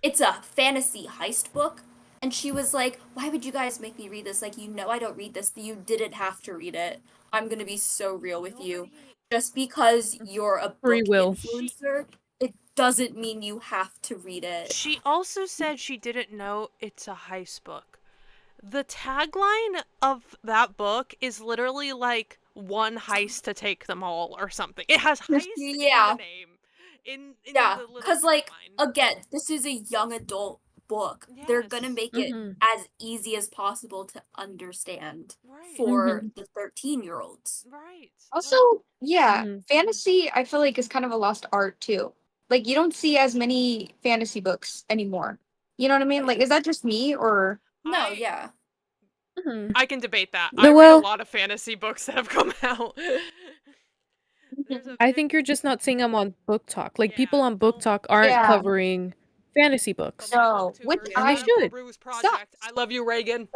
it's a fantasy heist book. And she was like, why would you guys make me read this? Like, you know I don't read this. You didn't have to read it. I'm gonna be so real with you. Just because you're a Free book will. influencer, it doesn't mean you have to read it. She also said she didn't know it's a heist book. The tagline of that book is literally like one heist to take them all or something. It has heist in the Yeah, name. In yeah. the little Cause like tagline. again, this is a young adult book. They're gonna Yes. make it as easy as possible to understand Right. for the 13-year-olds. Right. Also, yeah, Mhm. fantasy I feel like is kind of a lost art too. Like you don't see as many fantasy books anymore. You know what I mean? Right. Like, is that just me or No, yeah. Mhm. I can debate that. No, I read a well, lot of fantasy books that have come out. I think you're just not seeing them on BookTok. Like people on BookTok aren't yeah, covering fantasy But books, my no. Which booktubers, and they I shout out should. Peruse Project. sucks. I love you, Reagan.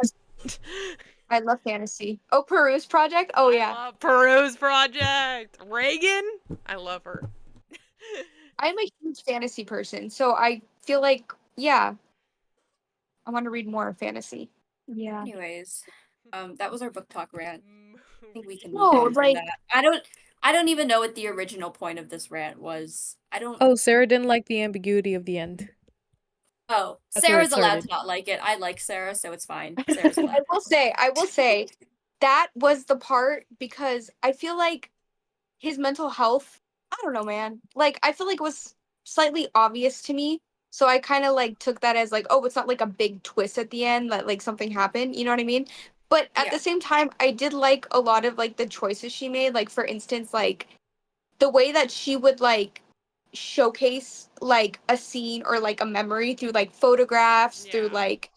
I love fantasy. Oh, Peruse Project? Oh I yeah. love Peruse Project. Reagan, I love her. I'm a huge fantasy person, so I feel like yeah, I want to read more fantasy. Yeah. Anyways, that was our book talk rant. I think we can move No, on from like that. I don't even know what the original point of this rant was. I don't Oh, Sarah didn't like the ambiguity of the end. Oh, That's where it Sarah's allowed started. to not like it. I like Sarah, so it's fine. Sarah's allowed. I will say that was the part because I feel like his mental health, I don't know, man. Like I feel like it was slightly obvious to me. So I kind of like took that as like, oh, it's not like a big twist at the end that like something happened, you know what I mean? But at Yeah. the same time, I did like a lot of like the choices she made. Like for instance, like the way that she would like showcase like a scene or like a memory through like photographs, through Yeah. like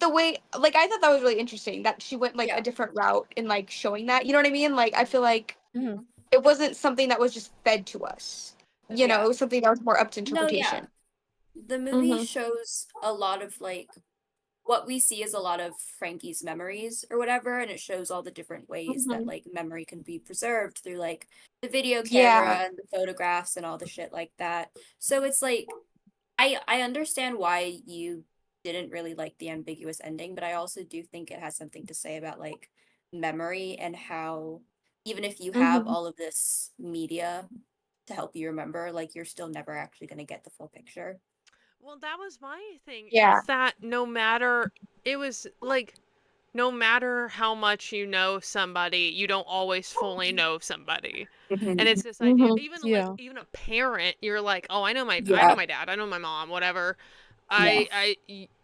the way like I thought that was really interesting that she went like Yeah. a different route in like showing that. You know what I mean? Like I feel like Mhm. it wasn't something that was just fed to us. You know, Yeah. it was something that was more up to No, yeah. interpretation. The movie shows a lot of like what we see is a lot of Frankie's memories or whatever, and it shows all the different ways that like memory can be preserved through like the video camera Yeah. and the photographs and all the shit like that. So it's like I understand why you didn't really like the ambiguous ending, but I also do think it has something to say about like memory and how even if you have all of this media to help you remember, like you're still never actually going to get the full picture. Well, that was my thing. Yeah. It's that no matter, it was like, no matter how much you know somebody, you don't always fully know somebody. And it's this idea, even like, Yeah. even a parent, you're like, oh, I know Yeah. my dad, I know my mom, whatever. Yeah.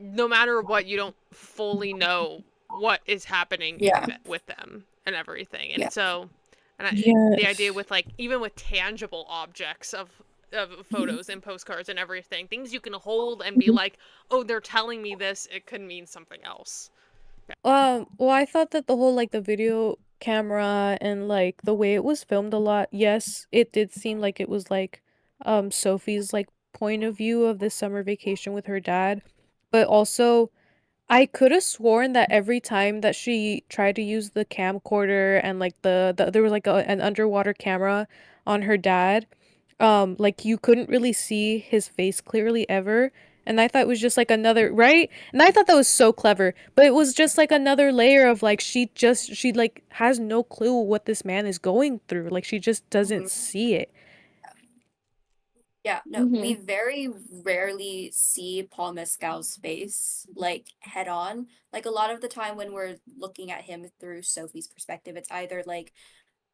No matter what, you don't fully know what is happening Yeah. with them and everything. Yeah. And so, the idea Yes. with like, even with tangible objects of photos and postcards and everything, things you can hold and be like, oh, they're telling me this, it could mean something else. Well, I thought that the whole like the video camera and like the way it was filmed a lot, yes, it did seem like it was like Sophie's like point of view of this summer vacation with her dad, but also I could have sworn that every time that she tried to use the camcorder and like there was like an underwater camera on her dad, like you couldn't really see his face clearly ever. And I thought it was just like another, right? And I thought that was so clever, but it was just like another layer of like she like has no clue what this man is going through. Like she just doesn't see it. Yeah, no, we very rarely see Paul Mescal's face like head on. Like a lot of the time when we're looking at him through Sophie's perspective, it's either like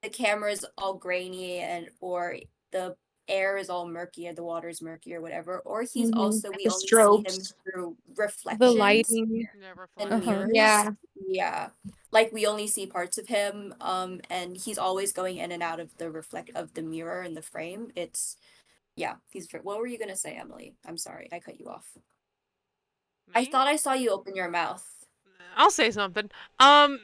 the camera's all grainy and or the air is all murky and the water's murky or whatever, or he's also we The only see him strobes. through The reflections lighting. Yeah, and Uh-huh. reflections. mirrors. Yeah. Yeah. Like we only see parts of him, and he's always going in and out of the reflect of the mirror in the frame. It's yeah, what were you gonna say, Emily? I'm sorry, I cut you off. I Me? thought I saw you open your mouth. I'll say something. I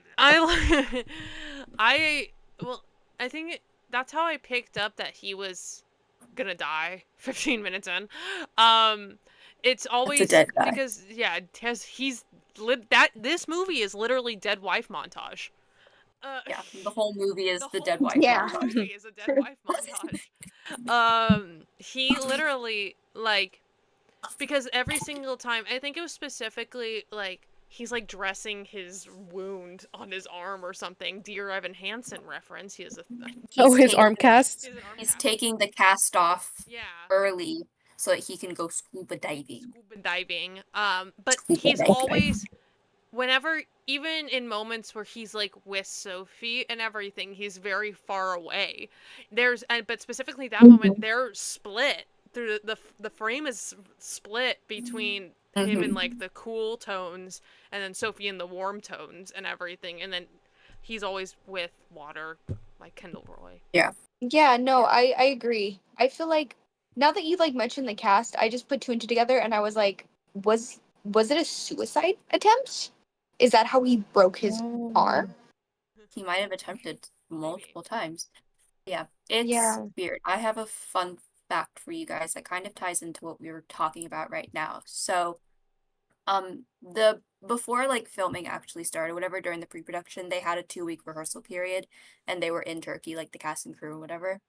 well, I think that's how I picked up that he was gonna die 15 minutes in. Um, it's That's a always dead guy. because yeah, he's that this movie is literally dead wife montage. Yeah, the whole movie is The the dead whole wife Yeah. movie is a dead wife montage. He literally like because every single time I think it was specifically like he's like dressing his wound on his arm or something. Dear Evan Hansen reference. He has a Oh, He's his arm taking cast. he has an arm he's cast. taking the cast off Yeah. early so that he can go scuba diving. Scuba diving. But Scuba he's diving. always whenever even in moments where he's like with Sophie and everything, he's very far away. But specifically that moment, they're split through the frame is split between him in like the cool tones and then Sophie in the warm tones and everything, and then he's always with water like Kendall Roy. Yeah. Yeah, no, Yeah. I agree. I feel like now that you like mentioned the cast, I just put two and two together and I was like, was it a suicide attempt? Is that how he broke his Oh. arm? He might have attempted multiple times. Yeah, it's Yeah. weird. I have a fun fact for you guys that kind of ties into what we were talking about right now. So, the before like filming actually started, whatever, during the pre-production, they had a 2-week rehearsal period and they were in Turkey, like the cast and crew and whatever.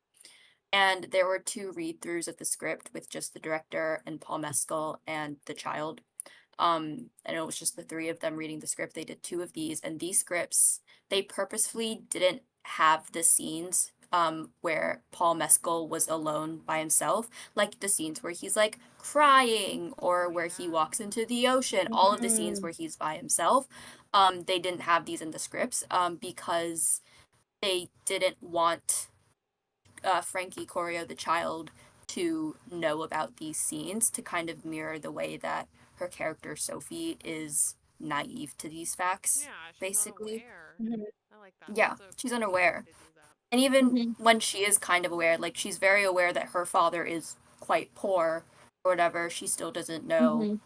And there were 2 read-throughs of the script with just the director and Paul Mescal and the child. And it was just the 3 of them reading the script. They did 2 of these, and these scripts, they purposefully didn't have the scenes where Paul Mescal was alone by himself, like the scenes where he's like crying or where he walks into the ocean, all of the scenes where he's by himself. They didn't have these in the scripts because they didn't want Frankie Corio, the child, to know about these scenes to kind of mirror the way that her character Sophie is naive to these facts. Yeah, she's basically. unaware. I like that. Yeah, That's a she's cool way unaware. to do that. And even when she is kind of aware, like she's very aware that her father is quite poor or whatever, she still doesn't know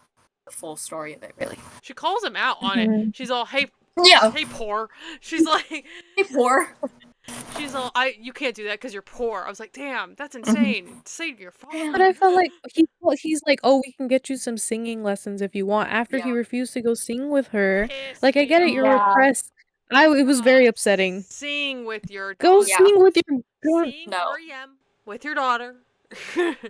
the full story of it, really. She calls him out on it. She's all, hey, Yeah, hey, poor. She's like, hey, poor. she's all, you can't do that because you're poor. I was like, damn, that's insane. Save your father. But I felt like he's like, oh, we can get you some singing lessons if you want. After he Yeah. refused to go sing with her, Pissed like I me get it, you're off. repressed. It was very upsetting. Sing with your Go daughter. Yeah. sing with your Sing No. REM with your daughter.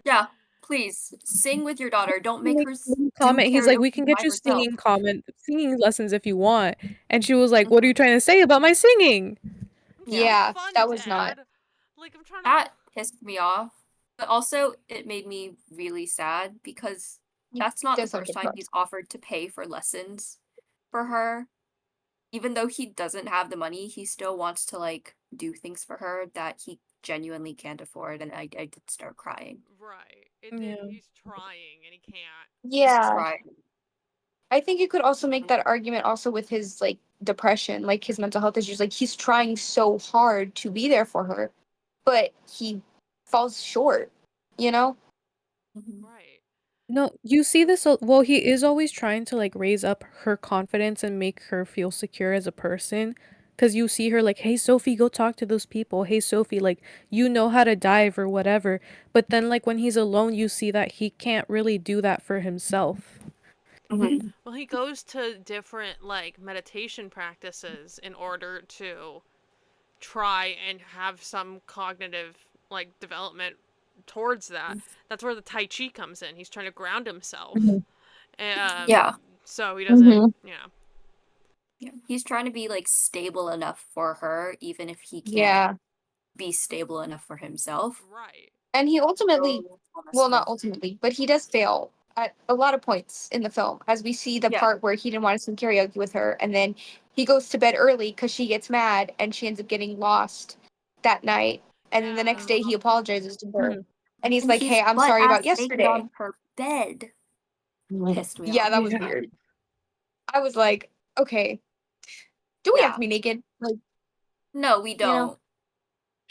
Yeah, please sing with your daughter. Don't make her do comment. He's like, we karaoke can get by you herself. singing lessons if you want. And she was like, what are you trying to say about my singing? Yeah, Fun, that was not. Dad. Like, I'm trying to. That pissed me off. But also, it made me really sad because that's not the does have first good time parts. he's offered to pay for lessons for her. Even though he doesn't have the money, he still wants to like do things for her that he genuinely can't afford, and I did start crying. Right. Yeah. He's trying and he can't. Yeah, Right. I think you could also make that argument also with his like depression, like his mental health issues. Like he's trying so hard to be there for her, but he falls short. You know? Right. No, you see this, well, he is always trying to like raise up her confidence and make her feel secure as a person. Cause you see her like, hey Sophie, go talk to those people. Hey Sophie, like you know how to dive or whatever. But then like when he's alone, you see that he can't really do that for himself. Well, he goes to different like meditation practices in order to try and have some cognitive like development towards that. That's where the Tai Chi comes in. He's trying to ground himself. Yeah. So he doesn't. Yeah. Yeah. He's trying to be like stable enough for her, even if he can't Yeah. be stable enough for himself. Right. And he ultimately, So, well, not ultimately, but he does fail at a lot of points in the film, as we see the Yeah. part where he didn't want to sing karaoke with her, and then he goes to bed early because she gets mad, and she ends up getting lost that night. And then the next day, he apologizes to her, and he's And like, he's "Hey, I'm butt sorry about ass naked yesterday." on her bed. Pissed me Yeah, off. that was weird. I was like, okay, do we have Yeah. to be naked? Like, No, we you know? don't.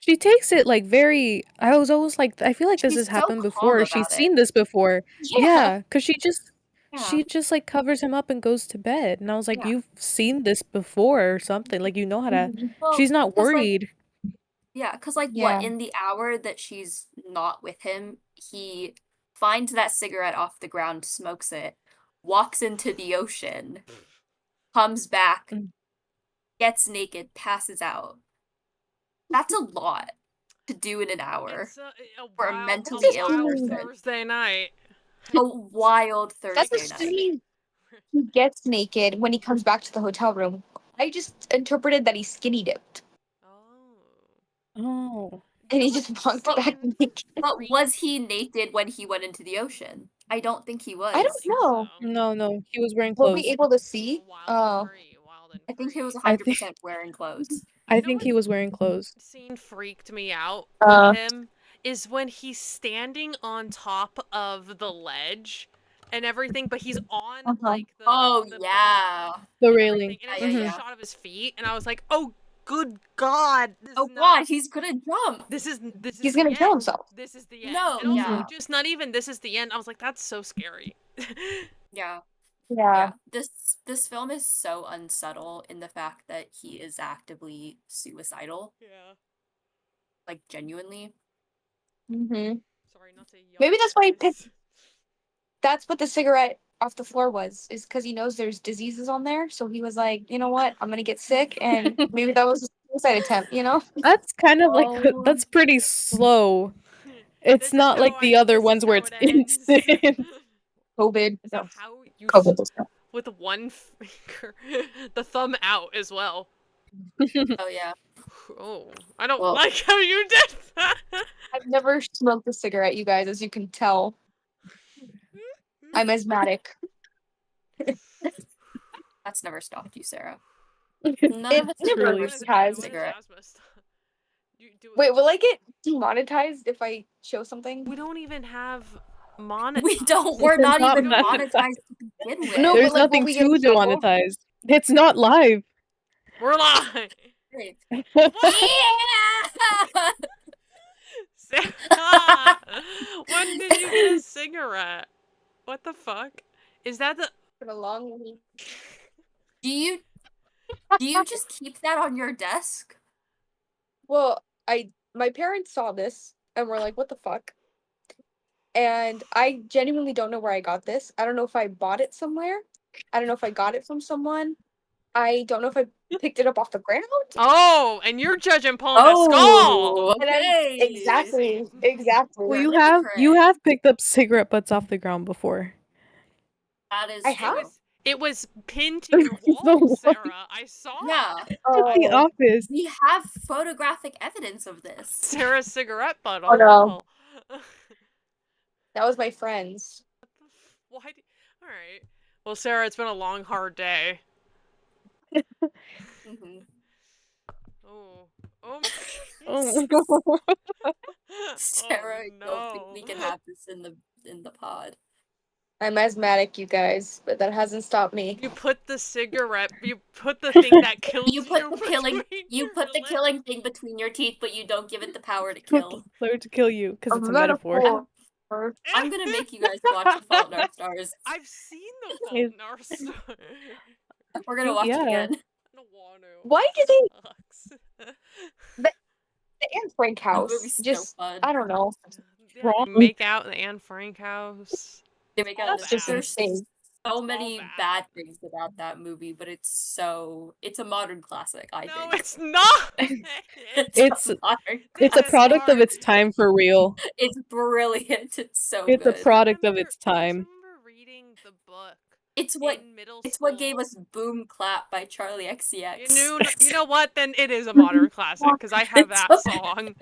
She takes it like very, I was always like, I feel like this She's has so happened calm before. She's about it. seen this before. Yeah. Yeah, because Yeah. she just like covers him up and goes to bed. And I was like, Yeah. you've seen this before or something. Like you know how to. Well, She's not 'cause, like, worried. yeah, because like Yeah. what, in the hour that she's not with him, he finds that cigarette off the ground, smokes it, walks into the ocean, comes back, Mm. gets naked, passes out. That's a lot to do in an hour. It's a For a wild, mentally ill wild person. Thursday night. A wild That's Thursday night. assuming he gets naked when he comes back to the hotel room. I just interpreted that he skinny dipped. Oh. And he just walked But- back naked. But was he naked when he went into the ocean? I don't think he was. I don't know. No, he was wearing Were we clothes. able to see? Wild Oh. and free. Wild and I think he was free. 100% wearing clothes. I know think what- he was wearing clothes. Scene freaked me out Uh. with him is when he's standing on top of the ledge and everything, but he's on like the Oh, the yeah. The and railing. everything, and it's Yeah, just yeah. a shot of his feet, and I was like, oh good god, this Oh is not, god, he's gonna jump. this is He's the gonna kill end. himself. This is the end. No, And also yeah. just not even this is the end. I was like, that's so scary. Yeah. Yeah. This film is so unsubtle in the fact that he is actively suicidal, Yeah. like genuinely. Mm-hmm. Sorry, not to yell. Maybe that's why he guys. picked. That's what the cigarette off the floor was, is because he knows there's diseases on there. So he was like, you know what? I'm gonna get sick, and maybe that was a suicide attempt. You know? That's kind of like, Oh. that's pretty slow. It's This is not how like the other this is ones where how it's it ends. instant. COVID. Is No. that how you COVID was not. with one finger, the thumb out as well? Oh yeah. Oh, I don't Well- like how you did that. I've never smoked a cigarette, you guys, as you can tell. I'm asthmatic. That's never stopped you, Sarah. It None of us have truly ever has. smoked a When is cigarette. asthma stop? Wait, will I get demonetized if I show something? We don't even have monetized. We don't. We're It's not not even monetized. monetized to begin with. No, There's but, like, nothing will we get to in trouble? demonetize. It's not live. We're live. Great. What? Yeah! Sarah, when did you get a cigarette? What the fuck? Is that the? For a long week. Do you just keep that on your desk? Well, my parents saw this and were like, "What the fuck?" And I genuinely don't know where I got this. I don't know if I bought it somewhere. I don't know if I got it from someone. I don't know if I picked it up off the ground. Oh, and you're judging Paul Mescal. Oh, And exactly. Well, you Hypocrite. have picked up cigarette butts off the ground before. That is I true. have. It was pinned to your The wall, what? Sarah. I saw Yeah, it. The Oh, office. we have photographic evidence of this. Sarah's cigarette butt Oh, on the no. wall. that was my friend's. Why? All right. Well, Sarah, it's been a long, hard day. Mhm. Oh. Oh. Oh. Sarah, I Oh, don't think no. we can have this in the pod. I'm asthmatic, you guys, but that hasn't stopped me. You put the cigarette. You put the thing that kills You put the killing. between You your put the lips. killing thing between your teeth, but you don't give it the power to Put kill. the to kill you because A it's a metaphor. metaphor. I'm gonna make you guys watch The Fault in Our Stars. I've seen The Fault in Our Stars. We're gonna watch Yeah. it again. I don't want to. Why do It they sucks. the Anne Frank house? movie's so Just fun. I don't know. Yeah, Wrong. they make out in the Anne Frank house. They make All out That's in just bad. there's insane. so many bad. bad things about that movie, but it's a modern classic, I No, think. it's not. It's a modern it's a This is product of hard. its time for real. It's brilliant. It's so It's a good. product of its I time. remember reading the book It's what in middle it's school. what gave us Boom Clap by Charlie XCX. You know what? Then it is a modern classic because I have It's that so song.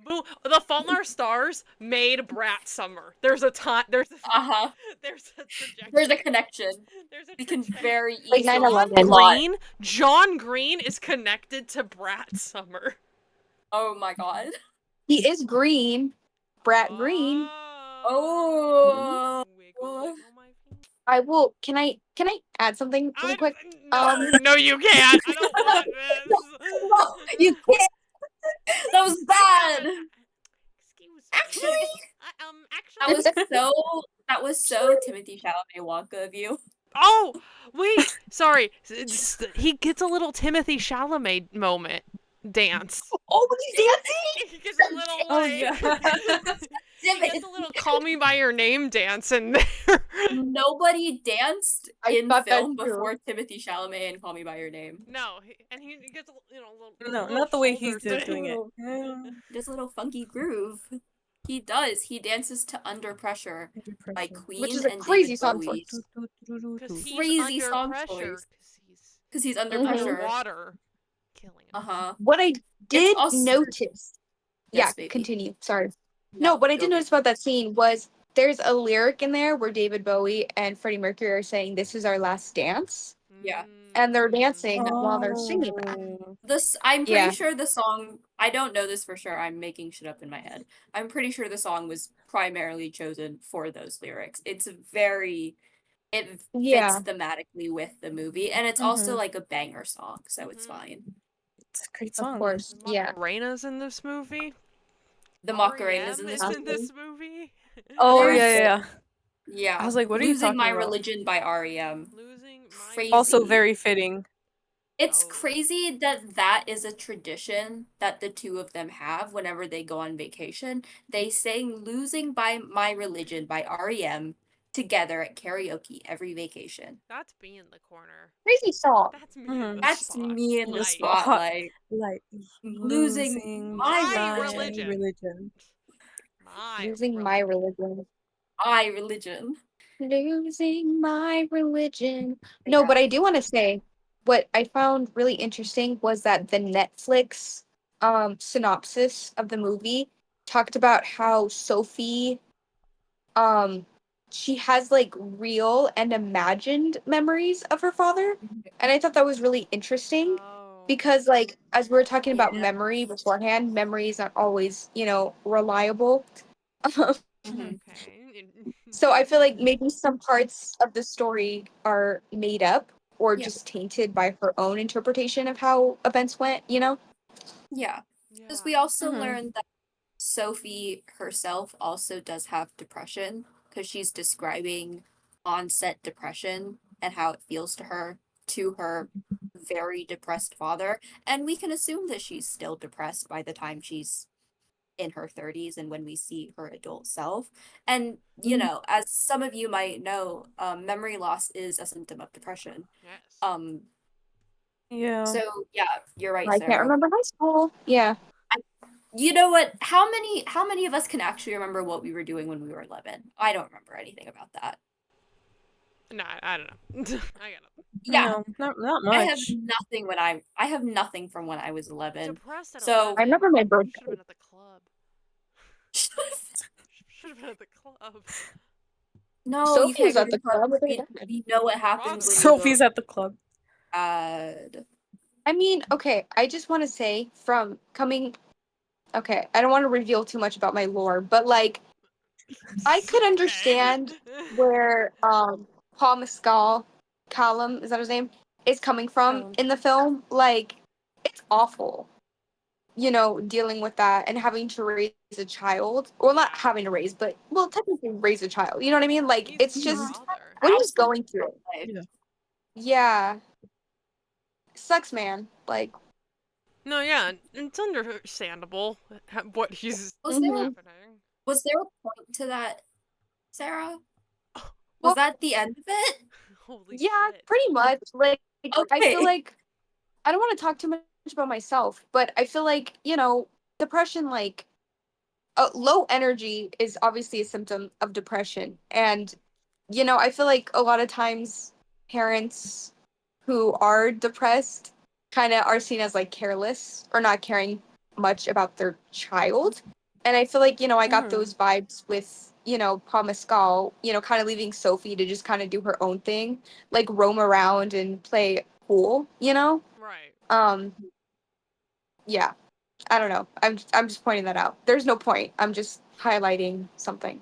Boo! The Fault in Our Stars made Brat Summer. There's a time. There's a Uh-huh. there's a trajectory. There's a connection. There's a We can trajectory. very Like easily 9/11. plot. John Green is connected to Brat Summer. Oh my god. He is green. Brat Green. Oh. Wiggle, wiggle my feet. I will can I add something really quick? No, you can't. I don't want this. No, you can't. That was bad. Excuse me. Actually, Actually. that was so Timothy Chalamet Wonka of you. Oh, wait. Sorry. He gets a little Timothy Chalamet moment dance. Oh, he's dancing? He gets a little Oh, like. yeah. He gets a little "Call Me by Your Name" dance in there. Nobody danced I in thought that film too. before Timothy Chalamet and Call Me by Your Name. No, he gets a little. No, little not the way he's shoulder thing. doing it. Just a little funky groove. He does. He dances to Under Pressure by Queen Which is a and crazy David song Bowie. choice. Because he's Crazy under song pressure. choice. Because he's under Mhm. pressure. Underwater. Killing him. What I did also- notice. Yes, yeah, baby. continue. Sorry. No, what I did notice about that scene was there's a lyric in there where David Bowie and Freddie Mercury are saying, "This is our last dance," Yeah. and they're dancing Oh. while they're singing that. I'm pretty Yeah. sure the song. I don't know this for sure. I'm making shit up in my head. I'm pretty sure the song was primarily chosen for those lyrics. It fits Yeah. thematically with the movie, and it's also like a banger song, so it's fine. It's a great Of song. course. The Yeah. Macarena's in this movie. The Macarena's in R.E.M. this is movie. in this movie. Oh There's- yeah. Yeah. I was like, what are you Losing talking My about? Religion by R.E.M. Losing my. Crazy. Also very fitting. It's Oh. crazy that is a tradition that the two of them have whenever they go on vacation. They sing Losing by My Religion by REM together at karaoke every vacation. That's me in the corner. Crazy song. That's me in the That's spotlight. me in the spotlight. Like Losing my religion. My Losing my religion. My religion. Losing my religion. No, but I do want to say what I found really interesting was that the Netflix synopsis of the movie talked about how Sophie um she has like real and imagined memories of her father. And I thought that was really interesting Oh. because like as we were talking about Yeah. memory beforehand, memory is not always, reliable. Mhm. Okay. So I feel like maybe some parts of the story are made up or Yeah. just tainted by her own interpretation of how events went? Yeah. Because we Yeah. also Mhm. learned that Sophie herself also does have depression because she's describing onset depression and how it feels to her very depressed father. And we can assume that she's still depressed by the time she's in her 30s and when we see her adult self. And, as some of you might know, memory loss is a symptom of depression. Yes. Um, Yeah. so yeah, you're right, I can't Sarah. remember high school. Yeah. You know what? How many of us can actually remember what we were doing when we were 11? I don't remember anything about that. No, I don't know. I got nothing. Yeah, No, not I have much. nothing I have nothing from when I was 11. Depressed at So I 11. remember my Should have birthday. been at the club. Should have been at the club. no, you Sophie can't was go at to the clubs. club with her We, dad. we know what With her happens father. when you go Sophie's at the club. bad. I mean, okay, I just want to say from coming okay, I don't want to reveal too much about my lore, but like I could Okay. understand where Paul Mescal, Callum, is that his name, is coming from Callum. in the film. Like, it's awful, dealing with that and having to raise a child. Well, not Yeah. having to raise, but well, technically raise a child. You know what I mean? He Like, needs to it's be a just father. what he's Outside going through. life. Yeah. Yeah, sucks, man. Like, No, yeah, it's understandable what he's Was there hmm happening. was there a point to that, Sarah? Was well, that the end of it? Holy yeah, shit. pretty much. Like, I feel Okay. like I don't want to talk too much about myself, but I feel like, depression, like, low energy is obviously a symptom of depression. And, I feel like a lot of times parents who are depressed kind of are seen as like careless or not caring much about their child. And I feel like, I got Mhm. those vibes with, Paul Mescal, kind of leaving Sophie to just kind of do her own thing, like roam around and play pool. Right. Um, yeah, I don't know. I'm just pointing that out. There's no point. I'm just highlighting something.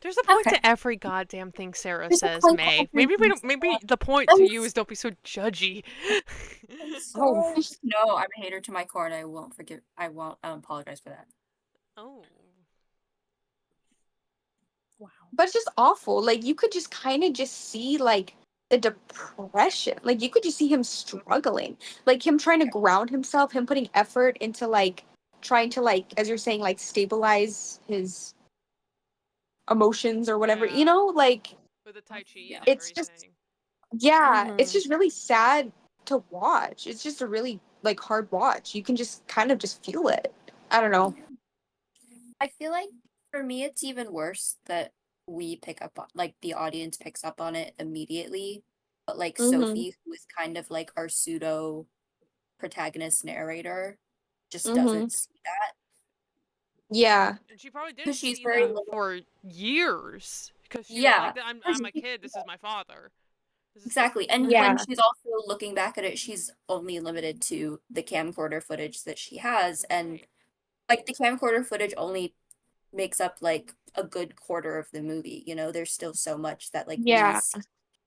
There's a point Okay. to every goddamn thing Sarah There's a says, point to May. Maybe we everything, don't. Sarah. Maybe the point to I'm, you is don't be so judgy. I'm Oh, sorry. No, I'm a hater to my core, and I won't apologize for that. Oh. Wow. but it's just awful. Like you could just kind of just see like the depression. Like you could just see him struggling. Like him trying to ground himself, him putting effort into like trying to like as you're saying like stabilize his emotions or whatever. Yeah. Like With the Tai Chi Yeah. and it's just everything. it's Mhm. just really sad to watch. It's just a really like hard watch. You can just kind of just feel it. I don't know. I feel like for me, it's even worse that we pick up on, like, the audience picks up on it immediately. But, like, Mhm. Sophie, who is kind of like our pseudo protagonist narrator, just Mhm. doesn't see that Yeah. And she probably because didn't she's see very that little. for years. Because she was Yeah, like, I'm 'cause a she- kid. This is my father. This is supposed to exactly. be And him. when Yeah. she's also looking back at it, she's only limited to the camcorder footage that she has. And, Right. like, the camcorder footage only makes up, like, a good quarter of the movie. There's still so much that, like, we Yeah. see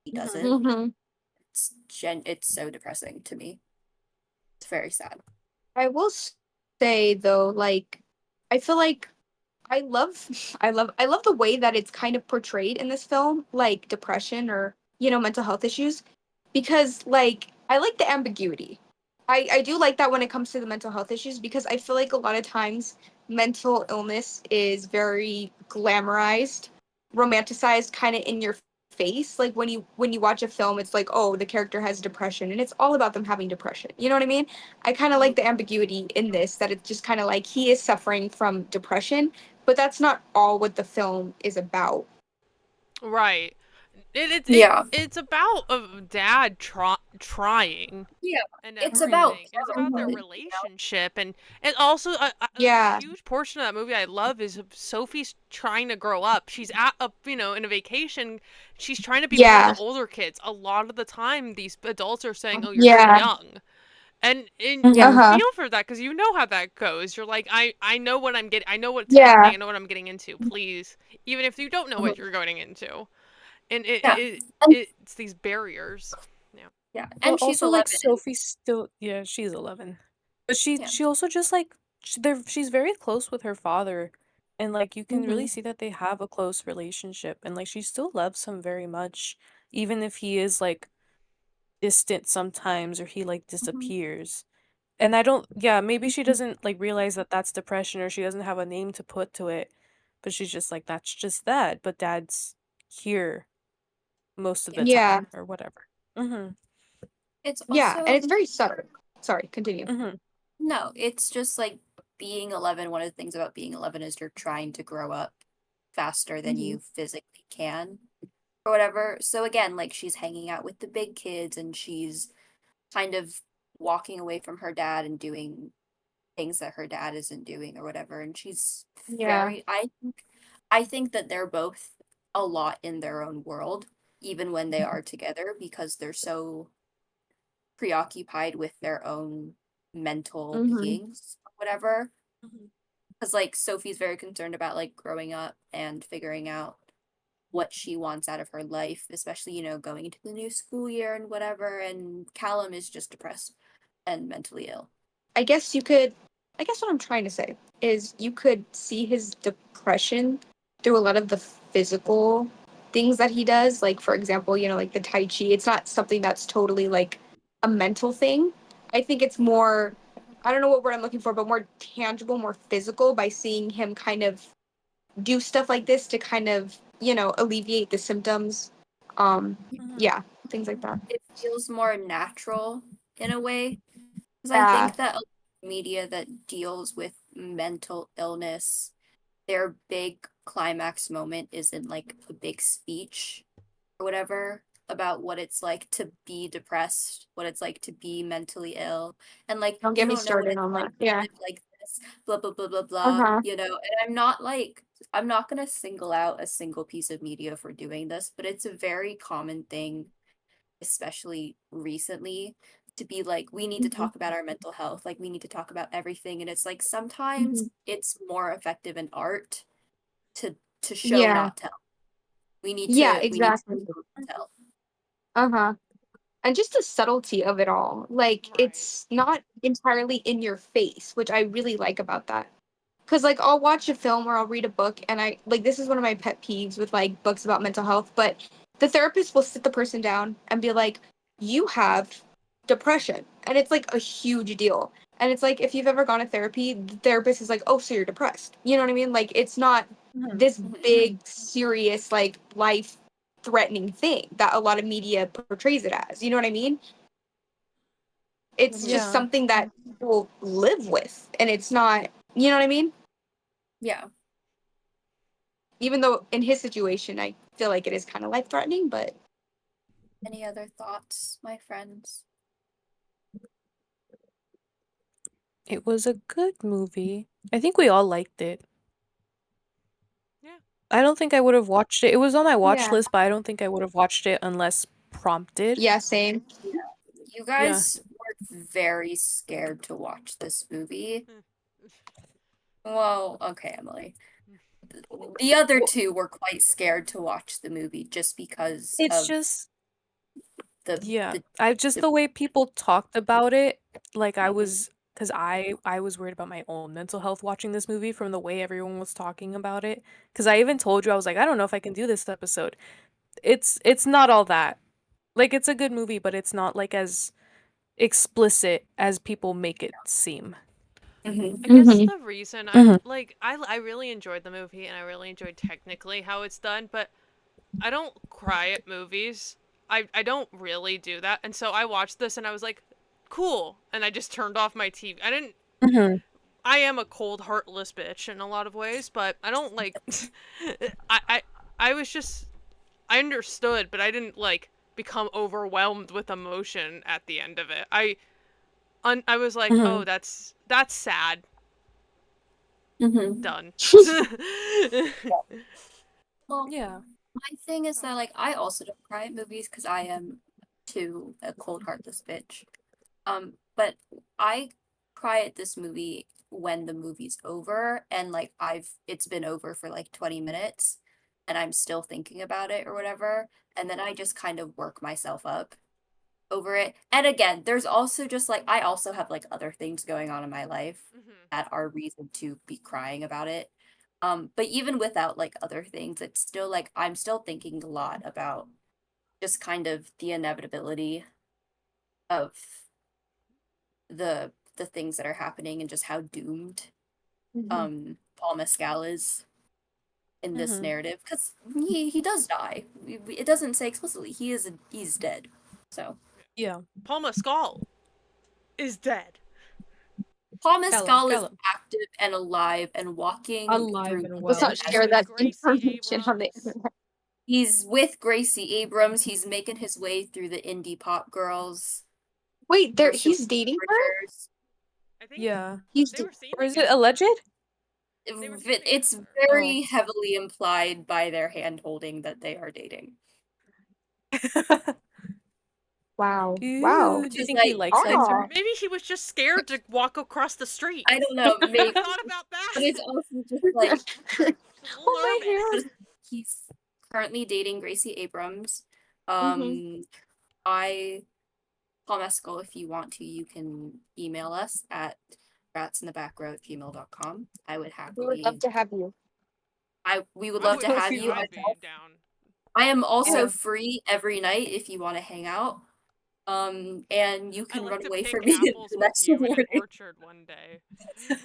he Mhm. doesn't. Mhm. It's so depressing to me. It's very sad. I will say though, like I feel like I love I love the way that it's kind of portrayed in this film, like depression or, mental health issues because like I like the ambiguity. I do like that when it comes to the mental health issues because I feel like a lot of times mental illness is very glamorized, romanticized kind of in your face. Like when you watch a film, it's like, oh, the character has depression and it's all about them having depression. You know what I mean? I kind of like the ambiguity in this that it's just kind of like he is suffering from depression, but that's not all what the film is about. Right. Yeah. It's about a dad trying Yeah. and It's everything. about And it's about their parenthood, relationship, and also a Yeah. huge portion of that movie I love is Sophie's trying to grow up. She's at a in a vacation. She's trying to be one of the Yeah. older kids. A lot of the time, these adults are saying, "Oh, you're too Yeah. young." And Yeah. you Uh-huh. feel for that because you know how that goes. You're like, I know what I'm getting. I know what's Yeah. happening. I know what I'm getting into. Please, even if you don't know what you're going into, and Yeah. And it's these barriers. Yeah. yeah. Well, And she's also like 11. Sophie's still, yeah, she's 11. But she Yeah. she also just like she's very close with her father, and like you can really Mhm. see that they have a close relationship, and like she still loves him very much, even if he is like distant sometimes or he like Mhm. disappears. And I don't, yeah, maybe she doesn't like realize that that's depression or she doesn't have a name to put to it, but she's just like, that's just that. But dad's here most of Yeah. the Yeah. time or whatever. Mm-hmm. It's Yeah. And also it's very subtle. Sorry, continue. Mm-hmm. no, it's just like being 11. One of the things about being 11 is you're trying to grow up faster than Hmm. you physically can or whatever. So again, like she's hanging out with the big kids and she's kind of walking away from her dad and doing things that her dad isn't doing or whatever. And she's Yeah. very I think that they're both a lot in their own world, even when they are together, because they're so preoccupied with their own mental Hmm. beings or whatever. Because like Sophie's very concerned about like growing up and figuring out what she wants out of her life, especially, going into the new school year and whatever. And Callum is just depressed and mentally ill. I guess what I'm trying to say is you could see his depression through a lot of the physical things that he does. Like, for example, like the Tai Chi, it's not something that's totally like a mental thing. I think it's more, I don't know what word I'm looking for, but more tangible, more physical by seeing him kind of do stuff like this to kind of, alleviate the symptoms. Um, Mm-hmm. yeah, things like that. It feels more natural in a way. Because I Yeah, think that a lot of media that deals with mental illness, their big climax moment is in like a big speech or whatever about what it's like to be depressed, what it's like to be mentally ill, and like don't you get me don't know what started it's on like that. to Yeah. live like this, blah blah blah blah blah, Uh-huh. and I'm not gonna single out a single piece of media for doing this, but it's a very common thing, especially recently, to be like, we need to Hmm. talk about our mental health, like we need to talk about everything, and it's like sometimes Hmm. it's more effective in art to show Yeah. not tell. We need Yeah, to exactly. show, not tell. Uh-huh. And just the subtlety of it all. Like Right. it's not entirely in your face, which I really like about that. Cause like I'll watch a film or I'll read a book and I like this is one of my pet peeves with like books about mental health, but the therapist will sit the person down and be like, you have depression. And it's like a huge deal. And it's like if you've ever gone to therapy, the therapist is like, oh, so you're depressed. You know what I mean? Like it's not Mm-hmm. this Mhm. big, serious, like life threatening thing that a lot of media portrays it as. You know what I mean? It's Mhm. just Yeah. something that people live with. And it's not, you know what I mean? Yeah. Even though in his situation I feel like it is kind of life threatening, but Any other thoughts, my friends? It was a good movie. I think we all liked it. Yeah. I don't think I would have watched it. It was on my watch yeah. list, but I don't think I would have watched it unless prompted. Yeah, same. Yeah. You Yeah. guys were very scared to watch this movie. Hmm. Well, okay, Emily. The other Well, two were quite scared to watch the movie just because it's of just, the yeah. the, I just the the way people talked about it, like I Mhm. was, because I was worried about my own mental health watching this movie from the way everyone was talking about it. Because I even told you I was like, I don't know if I can do this episode. It's not all that. Like it's a good movie, but it's not like as explicit as people make it seem. Mhm. I guess Mm-hmm. the reason Mhm. I really enjoyed the movie and I really enjoyed technically how it's done, but I don't cry at movies. I don't really do that. And so I watched this and I was like, cool. And I just turned off my TV. Mhm. I am a cold, heartless bitch in a lot of ways, but I don't like I I was just I understood, but I didn't like become overwhelmed with emotion at the end of it. I was like, Mhm. oh, that's sad. Mhm. Done. Well, Yeah. my thing is that like I also don't cry at movies because I am too a cold heartless bitch. But I cry at this movie when the movie's over and like it's been over for like 20 minutes and I'm still thinking about it or whatever, and then I just kind of work myself up over it. And again, there's also just like I also have like other things going on in my life Mhm. that are reason to be crying about it. But even without like other things, it's still like I'm still thinking a lot about just kind of the inevitability of the things that are happening and just how doomed Paul Mescal is in this Mhm. narrative because he does die. It doesn't say explicitly he's dead. So Yeah. Paul Mescal is dead. Paul Callum, Mescal is Callum. active and alive and walking Alive through and Let's well. not He's share with that Gracie information on the Abrams. internet. He's with Gracie Abrams. He's making his way through the indie pop girls. Wait, Pursuing he's dating her? Bridgers. I think Yeah. He's they were seen Or is it together. alleged? They were seen It's together. very heavily implied by their hand holding that they are dating. wow. Ooh, Wow. do Which you is think he like, likes her? Aw. Maybe he was just scared to walk across the street. I don't know, I maybe, thought about that. but it's also just like Just a little Oh, my nervous. hair. but he's currently dating Gracie Abrams. Mhm. Paul Mescal, if you want to, you can email us at ratsinthebackrow@gmail.com. I would We would love happily to have you. we would I love would. to have you. I'd be down. I am also Yeah. free every night if you want to hang out. And you I can like run to away pick from me apples the with next you in an morning. orchard one day.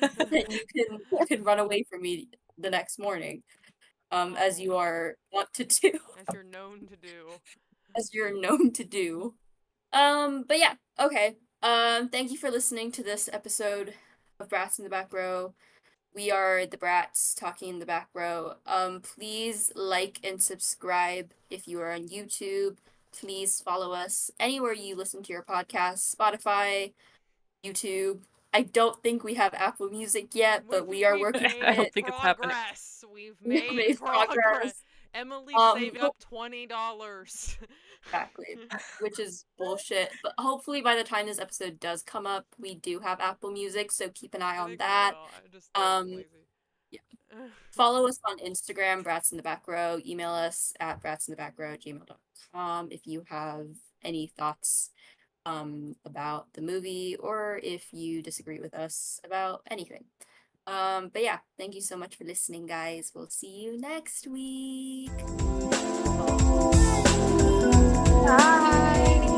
And you can run away from me the next morning. As you are want to do, As you're known to do. as you're known to do. But yeah, okay. Thank you for listening to this episode of Brats in the Back Row. We are the Brats talking in the back row. Please like and subscribe if you are on YouTube. Please follow us anywhere you listen to your podcast, Spotify, YouTube. I don't think we have Apple Music yet, but we are working on I don't it. think it's happening. Progress. We've We have made made progress. progress. Emily's saving But up $20. exactly, which is bullshit. But hopefully, by the time this episode does come up, we do have Apple Music, so keep an eye I on think we that. will. I just Um, lazy. yeah. Follow us on Instagram, Brats in the Back Row. Email us at bratsinthebackrow@gmail.com if you have any thoughts about the movie or if you disagree with us about anything. But yeah, thank you so much for listening, guys. We'll see you next week. Bye.